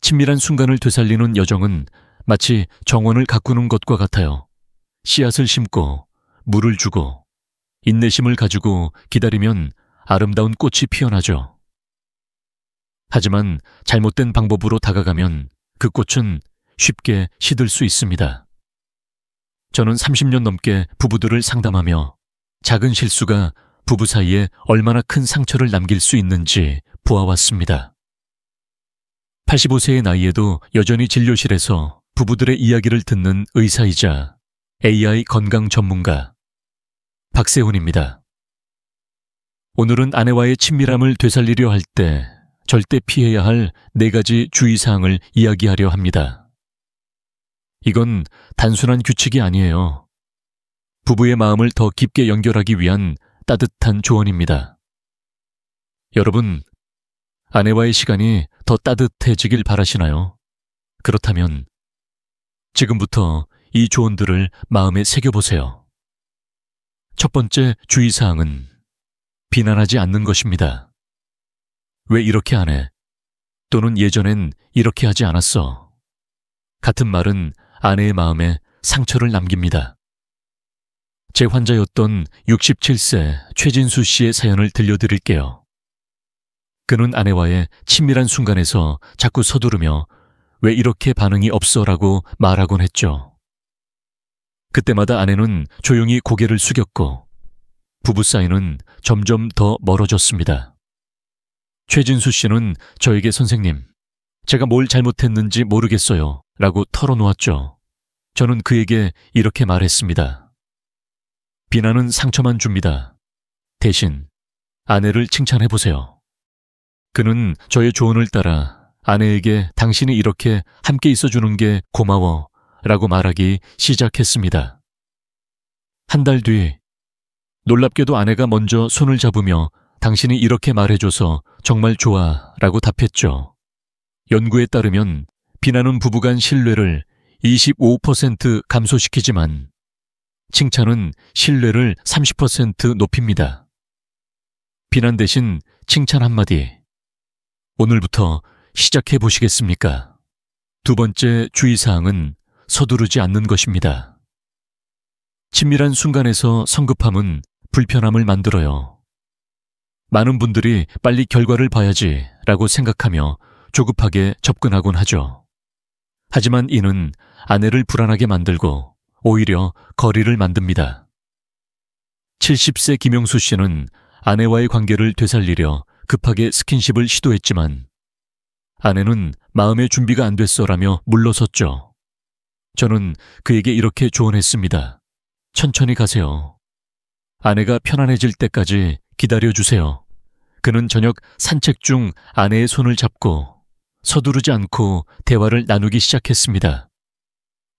친밀한 순간을 되살리는 여정은 마치 정원을 가꾸는 것과 같아요. 씨앗을 심고 물을 주고 인내심을 가지고 기다리면 아름다운 꽃이 피어나죠. 하지만 잘못된 방법으로 다가가면 그 꽃은 쉽게 시들 수 있습니다. 저는 30년 넘게 부부들을 상담하며 작은 실수가 부부 사이에 얼마나 큰 상처를 남길 수 있는지 보아왔습니다. 85세의 나이에도 여전히 진료실에서 부부들의 이야기를 듣는 의사이자 AI 건강 전문가 박세훈입니다. 오늘은 아내와의 친밀함을 되살리려 할 때 절대 피해야 할 4가지 주의사항을 이야기하려 합니다. 이건 단순한 규칙이 아니에요. 부부의 마음을 더 깊게 연결하기 위한 따뜻한 조언입니다. 여러분, 아내와의 시간이 더 따뜻해지길 바라시나요? 그렇다면 지금부터 이 조언들을 마음에 새겨보세요. 첫 번째 주의사항은 비난하지 않는 것입니다. 왜 이렇게 안 해? 또는 예전엔 이렇게 하지 않았어. 같은 말은 아내의 마음에 상처를 남깁니다. 제 환자였던 67세 최진수 씨의 사연을 들려드릴게요. 그는 아내와의 친밀한 순간에서 자꾸 서두르며 왜 이렇게 반응이 없어 라고 말하곤 했죠. 그때마다 아내는 조용히 고개를 숙였고 부부 사이는 점점 더 멀어졌습니다. 최진수 씨는 저에게 선생님, 제가 뭘 잘못했는지 모르겠어요 라고 털어놓았죠. 저는 그에게 이렇게 말했습니다. 비난은 상처만 줍니다. 대신 아내를 칭찬해보세요. 그는 저의 조언을 따라 아내에게 당신이 이렇게 함께 있어주는 게 고마워 라고 말하기 시작했습니다. 한 달 뒤, 놀랍게도 아내가 먼저 손을 잡으며 당신이 이렇게 말해줘서 정말 좋아 라고 답했죠. 연구에 따르면 비난은 부부간 신뢰를 25% 감소시키지만 칭찬은 신뢰를 30% 높입니다. 비난 대신 칭찬 한마디. 오늘부터 시작해 보시겠습니까? 두 번째 주의사항은 서두르지 않는 것입니다. 친밀한 순간에서 성급함은 불편함을 만들어요. 많은 분들이 빨리 결과를 봐야지 라고 생각하며 조급하게 접근하곤 하죠. 하지만 이는 아내를 불안하게 만들고 오히려 거리를 만듭니다. 70세 김용수 씨는 아내와의 관계를 되살리려 급하게 스킨십을 시도했지만 아내는 마음의 준비가 안 됐어라며 물러섰죠. 저는 그에게 이렇게 조언했습니다. 천천히 가세요. 아내가 편안해질 때까지 기다려주세요. 그는 저녁 산책 중 아내의 손을 잡고 서두르지 않고 대화를 나누기 시작했습니다.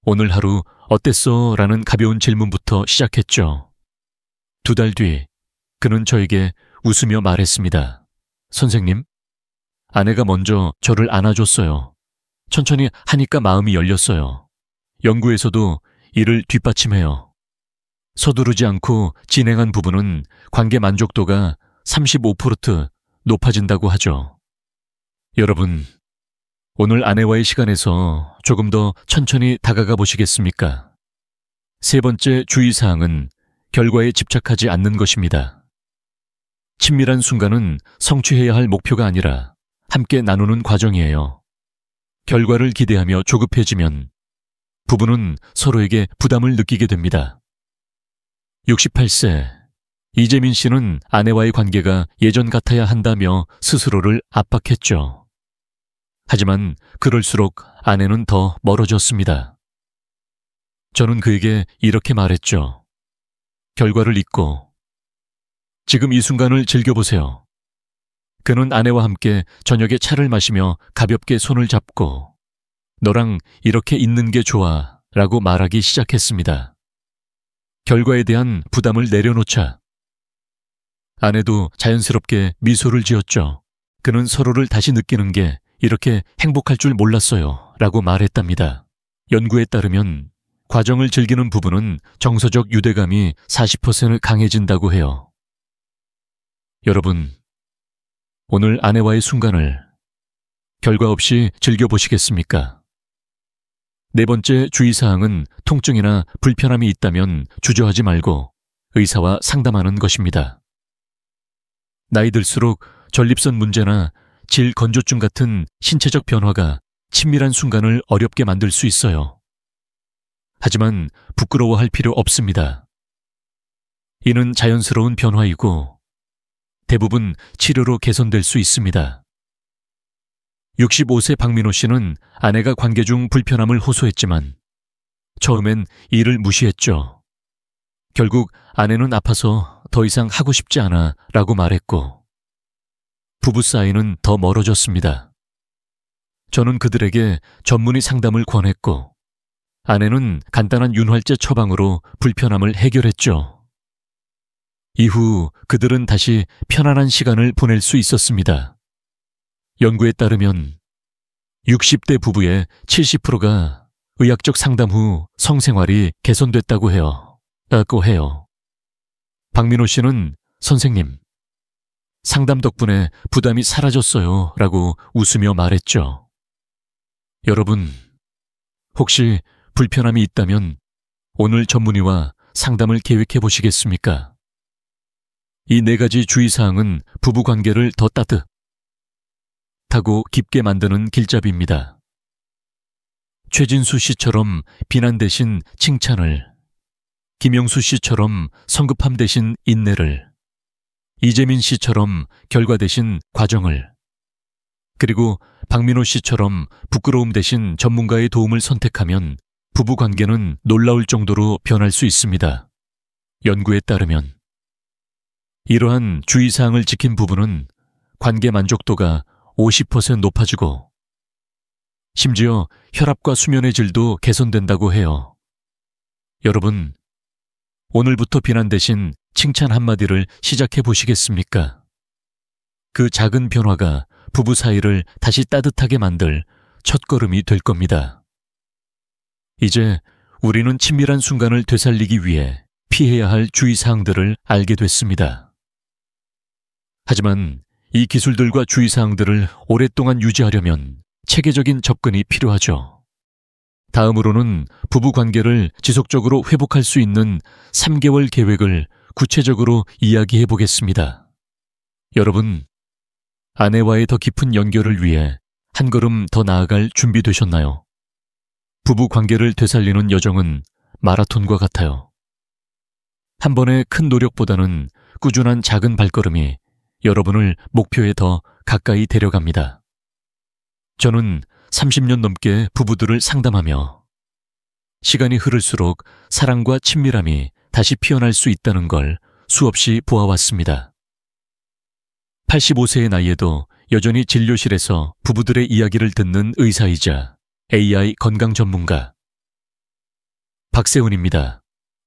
오늘 하루 어땠어? 라는 가벼운 질문부터 시작했죠. 2달 뒤 그는 저에게 웃으며 말했습니다. 선생님, 아내가 먼저 저를 안아줬어요. 천천히 하니까 마음이 열렸어요. 연구에서도 이를 뒷받침해요. 서두르지 않고 진행한 부분은 관계 만족도가 35% 높아진다고 하죠. 여러분, 오늘 아내와의 시간에서 조금 더 천천히 다가가 보시겠습니까? 3번째 주의사항은 결과에 집착하지 않는 것입니다. 친밀한 순간은 성취해야 할 목표가 아니라 함께 나누는 과정이에요. 결과를 기대하며 조급해지면 부부는 서로에게 부담을 느끼게 됩니다. 68세 이재민 씨는 아내와의 관계가 예전 같아야 한다며 스스로를 압박했죠. 하지만 그럴수록 아내는 더 멀어졌습니다. 저는 그에게 이렇게 말했죠. 결과를 잊고 지금 이 순간을 즐겨보세요. 그는 아내와 함께 저녁에 차를 마시며 가볍게 손을 잡고 너랑 이렇게 있는 게 좋아 라고 말하기 시작했습니다. 결과에 대한 부담을 내려놓자. 아내도 자연스럽게 미소를 지었죠. 그는 서로를 다시 느끼는 게 이렇게 행복할 줄 몰랐어요 라고 말했답니다. 연구에 따르면 과정을 즐기는 부부는 정서적 유대감이 40% 강해진다고 해요. 여러분, 오늘 아내와의 순간을 결과 없이 즐겨보시겠습니까? 4번째 주의사항은 통증이나 불편함이 있다면 주저하지 말고 의사와 상담하는 것입니다. 나이 들수록 전립선 문제나 질 건조증 같은 신체적 변화가 친밀한 순간을 어렵게 만들 수 있어요. 하지만 부끄러워할 필요 없습니다. 이는 자연스러운 변화이고 대부분 치료로 개선될 수 있습니다. 65세 박민호 씨는 아내가 관계 중 불편함을 호소했지만 처음엔 이를 무시했죠. 결국 아내는 아파서 더 이상 하고 싶지 않아 라고 말했고 부부 사이는 더 멀어졌습니다. 저는 그들에게 전문의 상담을 권했고 아내는 간단한 윤활제 처방으로 불편함을 해결했죠. 이후 그들은 다시 편안한 시간을 보낼 수 있었습니다. 연구에 따르면 60대 부부의 70%가 의학적 상담 후 성생활이 개선됐다고 해요. 박민호 씨는 선생님, 상담 덕분에 부담이 사라졌어요 라고 웃으며 말했죠. 여러분, 혹시 불편함이 있다면 오늘 전문의와 상담을 계획해 보시겠습니까? 이 4가지 주의사항은 부부관계를 더 따뜻하고 깊게 만드는 길잡이입니다. 최진수 씨처럼 비난 대신 칭찬을, 김영수 씨처럼 성급함 대신 인내를, 이재민 씨처럼 결과 대신 과정을, 그리고 박민호 씨처럼 부끄러움 대신 전문가의 도움을 선택하면 부부관계는 놀라울 정도로 변할 수 있습니다. 연구에 따르면 이러한 주의사항을 지킨 부부는 관계 만족도가 50% 높아지고 심지어 혈압과 수면의 질도 개선된다고 해요. 여러분, 오늘부터 비난 대신 칭찬 한마디를 시작해 보시겠습니까? 그 작은 변화가 부부 사이를 다시 따뜻하게 만들 첫걸음이 될 겁니다. 이제 우리는 친밀한 순간을 되살리기 위해 피해야 할 주의사항들을 알게 됐습니다. 하지만 이 기술들과 주의사항들을 오랫동안 유지하려면 체계적인 접근이 필요하죠. 다음으로는 부부관계를 지속적으로 회복할 수 있는 3개월 계획을 구체적으로 이야기해 보겠습니다. 여러분, 아내와의 더 깊은 연결을 위해 한 걸음 더 나아갈 준비되셨나요? 부부관계를 되살리는 여정은 마라톤과 같아요. 한 번의 큰 노력보다는 꾸준한 작은 발걸음이 여러분을 목표에 더 가까이 데려갑니다. 저는 30년 넘게 부부들을 상담하며 시간이 흐를수록 사랑과 친밀함이 다시 피어날 수 있다는 걸 수없이 보아왔습니다. 85세의 나이에도 여전히 진료실에서 부부들의 이야기를 듣는 의사이자 AI 건강 전문가 박세훈입니다.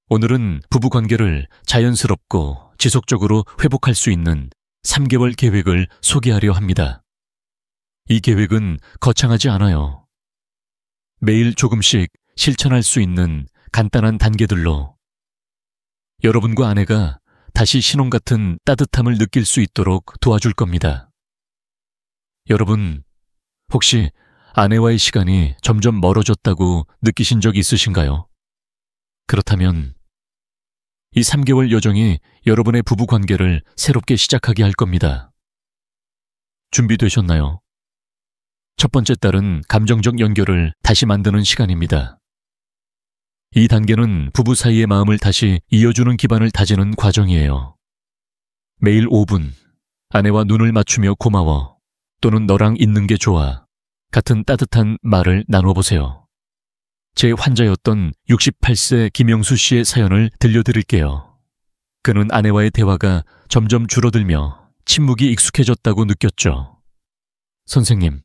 오늘은 부부 관계를 자연스럽고 지속적으로 회복할 수 있는 3개월 계획을 소개하려 합니다. 이 계획은 거창하지 않아요. 매일 조금씩 실천할 수 있는 간단한 단계들로 여러분과 아내가 다시 신혼 같은 따뜻함을 느낄 수 있도록 도와줄 겁니다. 여러분, 혹시 아내와의 시간이 점점 멀어졌다고 느끼신 적 있으신가요? 그렇다면 이 3개월 여정이 여러분의 부부 관계를 새롭게 시작하게 할 겁니다. 준비되셨나요? 첫 번째 달은 감정적 연결을 다시 만드는 시간입니다. 이 단계는 부부 사이의 마음을 다시 이어주는 기반을 다지는 과정이에요. 매일 5분, 아내와 눈을 맞추며 고마워 또는 너랑 있는 게 좋아 같은 따뜻한 말을 나눠보세요. 제 환자였던 68세 김영수 씨의 사연을 들려드릴게요. 그는 아내와의 대화가 점점 줄어들며 침묵이 익숙해졌다고 느꼈죠. 선생님,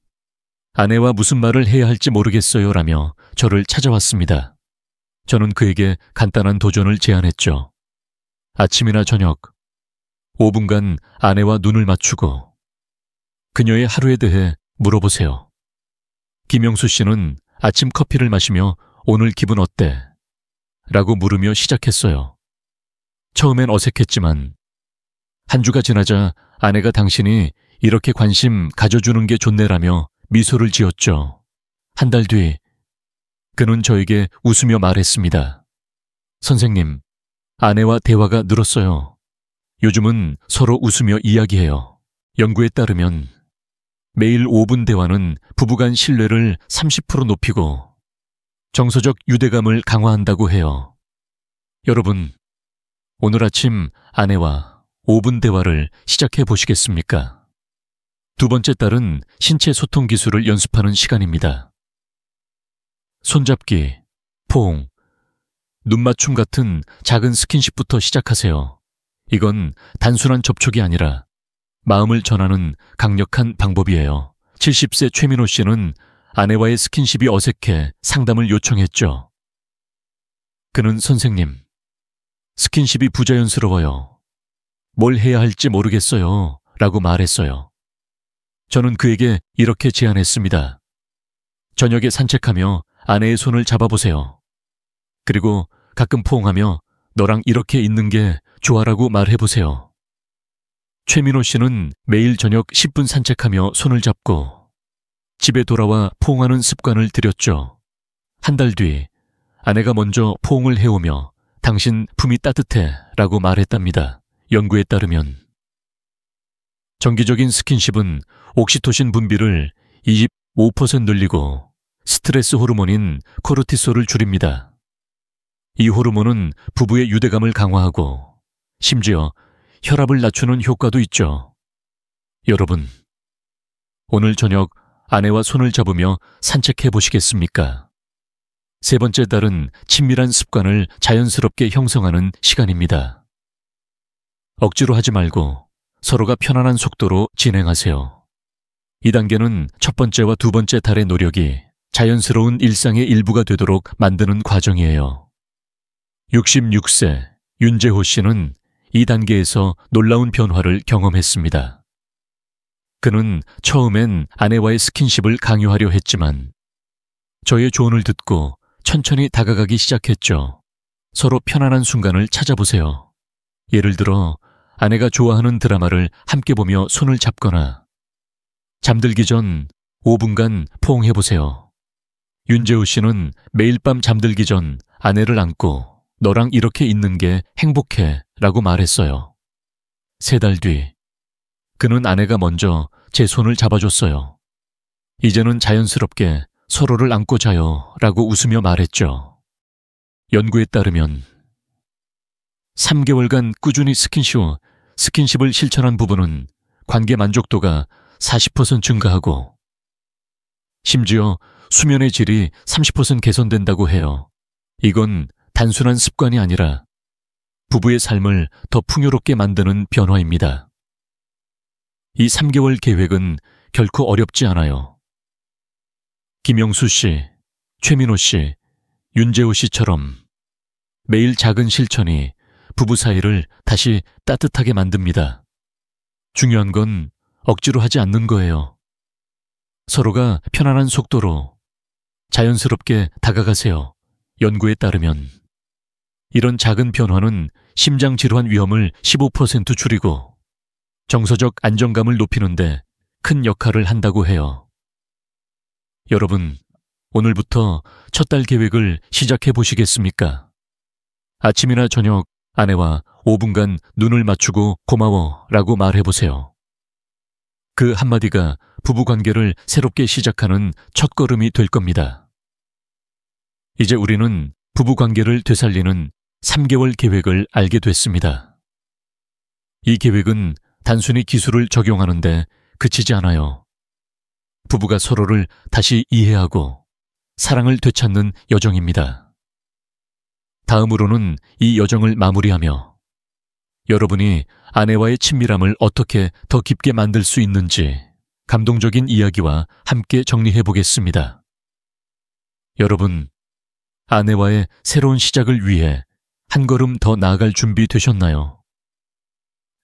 아내와 무슨 말을 해야 할지 모르겠어요 라며 저를 찾아왔습니다. 저는 그에게 간단한 도전을 제안했죠. 아침이나 저녁 5분간 아내와 눈을 맞추고 그녀의 하루에 대해 물어보세요. 김영수 씨는 아침 커피를 마시며 오늘 기분 어때? 라고 물으며 시작했어요. 처음엔 어색했지만 한 주가 지나자 아내가 당신이 이렇게 관심 가져주는 게 좋네라며 미소를 지었죠. 한 달 뒤 그는 저에게 웃으며 말했습니다. 선생님, 아내와 대화가 늘었어요. 요즘은 서로 웃으며 이야기해요. 연구에 따르면 매일 5분 대화는 부부간 신뢰를 30% 높이고 정서적 유대감을 강화한다고 해요. 여러분, 오늘 아침 아내와 5분 대화를 시작해 보시겠습니까? 두 번째 달은 신체 소통 기술을 연습하는 시간입니다. 손잡기, 포옹, 눈맞춤 같은 작은 스킨십부터 시작하세요. 이건 단순한 접촉이 아니라 마음을 전하는 강력한 방법이에요. 70세 최민호 씨는 아내와의 스킨십이 어색해 상담을 요청했죠. 그는 선생님, 스킨십이 부자연스러워요. 뭘 해야 할지 모르겠어요. 라고 말했어요. 저는 그에게 이렇게 제안했습니다. 저녁에 산책하며 아내의 손을 잡아보세요. 그리고 가끔 포옹하며 너랑 이렇게 있는 게 좋아라고 말해보세요. 최민호 씨는 매일 저녁 10분 산책하며 손을 잡고 집에 돌아와 포옹하는 습관을 들였죠. 한 달 뒤 아내가 먼저 포옹을 해오며 당신 품이 따뜻해 라고 말했답니다. 연구에 따르면 정기적인 스킨십은 옥시토신 분비를 25% 늘리고 스트레스 호르몬인 코르티솔을 줄입니다. 이 호르몬은 부부의 유대감을 강화하고 심지어 혈압을 낮추는 효과도 있죠. 여러분, 오늘 저녁 아내와 손을 잡으며 산책해 보시겠습니까? 세 번째 달은 친밀한 습관을 자연스럽게 형성하는 시간입니다. 억지로 하지 말고 서로가 편안한 속도로 진행하세요. 이 단계는 첫 번째와 두 번째 달의 노력이 자연스러운 일상의 일부가 되도록 만드는 과정이에요. 66세 윤재호 씨는 이 단계에서 놀라운 변화를 경험했습니다. 그는 처음엔 아내와의 스킨십을 강요하려 했지만 저의 조언을 듣고 천천히 다가가기 시작했죠. 서로 편안한 순간을 찾아보세요. 예를 들어 아내가 좋아하는 드라마를 함께 보며 손을 잡거나 잠들기 전 5분간 포옹해보세요. 윤재호 씨는 매일 밤 잠들기 전 아내를 안고 너랑 이렇게 있는 게 행복해 라고 말했어요. 3달 뒤 그는 아내가 먼저 제 손을 잡아줬어요. 이제는 자연스럽게 서로를 안고 자요 라고 웃으며 말했죠. 연구에 따르면 3개월간 꾸준히 스킨십을 실천한 부부는 관계 만족도가 40% 증가하고 심지어 수면의 질이 30% 개선된다고 해요. 이건 단순한 습관이 아니라 부부의 삶을 더 풍요롭게 만드는 변화입니다. 이 3개월 계획은 결코 어렵지 않아요. 김영수 씨, 최민호 씨, 윤재호 씨처럼 매일 작은 실천이 부부 사이를 다시 따뜻하게 만듭니다. 중요한 건 억지로 하지 않는 거예요. 서로가 편안한 속도로 자연스럽게 다가가세요. 연구에 따르면 이런 작은 변화는 심장질환 위험을 15% 줄이고 정서적 안정감을 높이는데 큰 역할을 한다고 해요. 여러분, 오늘부터 첫 달 계획을 시작해 보시겠습니까? 아침이나 저녁 아내와 5분간 눈을 맞추고 고마워 라고 말해보세요. 그 한마디가 부부관계를 새롭게 시작하는 첫걸음이 될 겁니다. 이제 우리는 부부관계를 되살리는 3개월 계획을 알게 됐습니다. 이 계획은 단순히 기술을 적용하는데 그치지 않아요. 부부가 서로를 다시 이해하고 사랑을 되찾는 여정입니다. 다음으로는 이 여정을 마무리하며 여러분이 아내와의 친밀함을 어떻게 더 깊게 만들 수 있는지 감동적인 이야기와 함께 정리해 보겠습니다. 여러분, 아내와의 새로운 시작을 위해 한 걸음 더 나아갈 준비 되셨나요?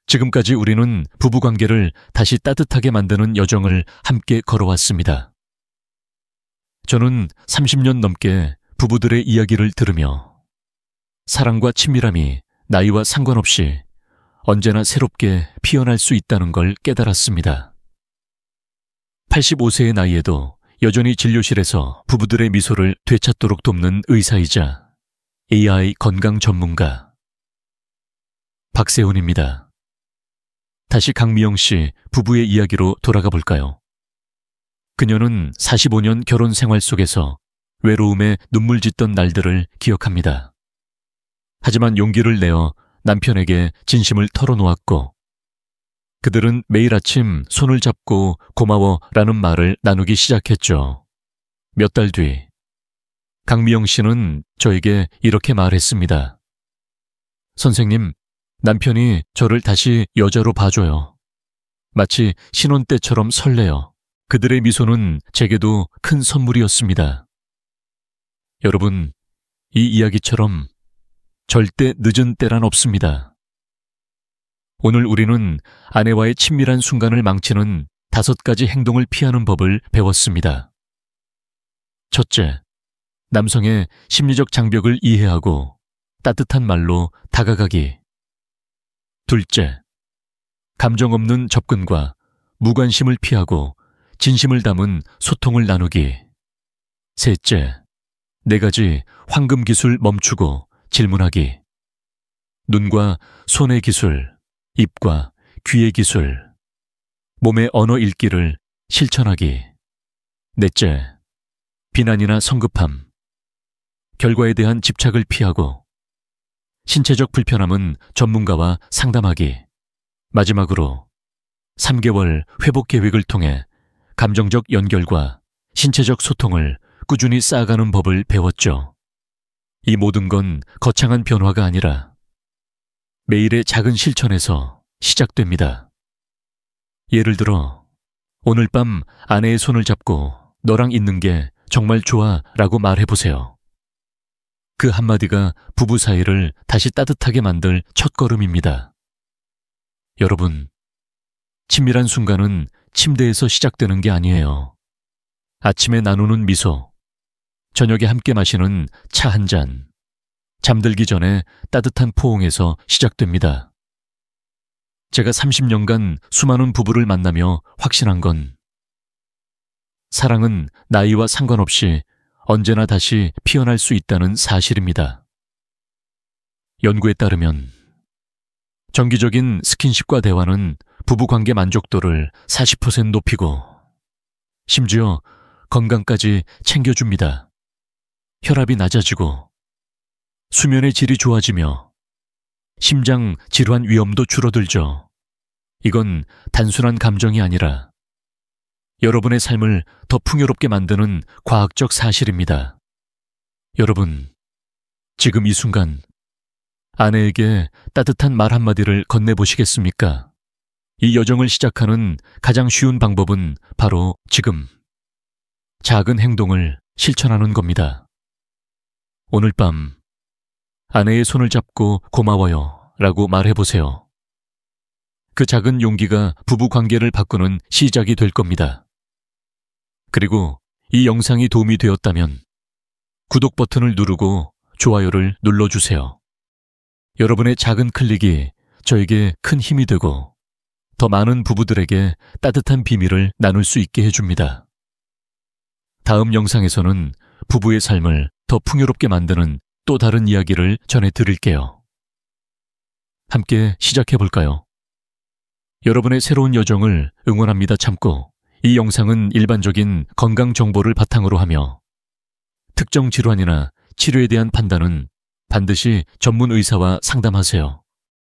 지금까지 우리는 부부관계를 다시 따뜻하게 만드는 여정을 함께 걸어왔습니다. 저는 30년 넘게 부부들의 이야기를 들으며 사랑과 친밀함이 나이와 상관없이 언제나 새롭게 피어날 수 있다는 걸 깨달았습니다. 85세의 나이에도 여전히 진료실에서 부부들의 미소를 되찾도록 돕는 의사이자 AI 건강 전문가 박세훈입니다. 다시 강미영 씨 부부의 이야기로 돌아가 볼까요? 그녀는 45년 결혼 생활 속에서 외로움에 눈물 짓던 날들을 기억합니다. 하지만 용기를 내어 남편에게 진심을 털어놓았고 그들은 매일 아침 손을 잡고 고마워라는 말을 나누기 시작했죠. 몇 달 뒤 강미영 씨는 저에게 이렇게 말했습니다. 선생님, 남편이 저를 다시 여자로 봐줘요. 마치 신혼 때처럼 설레요. 그들의 미소는 제게도 큰 선물이었습니다. 여러분, 이 이야기처럼 절대 늦은 때란 없습니다. 오늘 우리는 아내와의 친밀한 순간을 망치는 5가지 행동을 피하는 법을 배웠습니다. 첫째, 남성의 심리적 장벽을 이해하고 따뜻한 말로 다가가기. 둘째, 감정 없는 접근과 무관심을 피하고 진심을 담은 소통을 나누기. 셋째, 4가지 황금 기술 멈추고 질문하기. 눈과 손의 기술, 입과 귀의 기술, 몸의 언어 읽기를 실천하기. 넷째, 비난이나 성급함, 결과에 대한 집착을 피하고 신체적 불편함은 전문가와 상담하기. 마지막으로 3개월 회복 계획을 통해 감정적 연결과 신체적 소통을 꾸준히 쌓아가는 법을 배웠죠. 이 모든 건 거창한 변화가 아니라 매일의 작은 실천에서 시작됩니다. 예를 들어 오늘 밤 아내의 손을 잡고 너랑 있는 게 정말 좋아 라고 말해보세요. 그 한마디가 부부 사이를 다시 따뜻하게 만들 첫걸음입니다. 여러분, 친밀한 순간은 침대에서 시작되는 게 아니에요. 아침에 나누는 미소, 저녁에 함께 마시는 차 한 잔, 잠들기 전에 따뜻한 포옹에서 시작됩니다. 제가 30년간 수많은 부부를 만나며 확신한 건 사랑은 나이와 상관없이 언제나 다시 피어날 수 있다는 사실입니다. 연구에 따르면 정기적인 스킨십과 대화는 부부관계 만족도를 40% 높이고 심지어 건강까지 챙겨줍니다. 혈압이 낮아지고 수면의 질이 좋아지며 심장 질환 위험도 줄어들죠. 이건 단순한 감정이 아니라 여러분의 삶을 더 풍요롭게 만드는 과학적 사실입니다. 여러분, 지금 이 순간 아내에게 따뜻한 말 한마디를 건네보시겠습니까? 이 여정을 시작하는 가장 쉬운 방법은 바로 지금 작은 행동을 실천하는 겁니다. 오늘 밤 아내의 손을 잡고 고마워요 라고 말해보세요. 그 작은 용기가 부부 관계를 바꾸는 시작이 될 겁니다. 그리고 이 영상이 도움이 되었다면 구독 버튼을 누르고 좋아요를 눌러주세요. 여러분의 작은 클릭이 저에게 큰 힘이 되고 더 많은 부부들에게 따뜻한 비밀을 나눌 수 있게 해줍니다. 다음 영상에서는 부부의 삶을 더 풍요롭게 만드는 또 다른 이야기를 전해드릴게요. 함께 시작해볼까요? 여러분의 새로운 여정을 응원합니다. 참고 이 영상은 일반적인 건강 정보를 바탕으로 하며 특정 질환이나 치료에 대한 판단은 반드시 전문 의사와 상담하세요.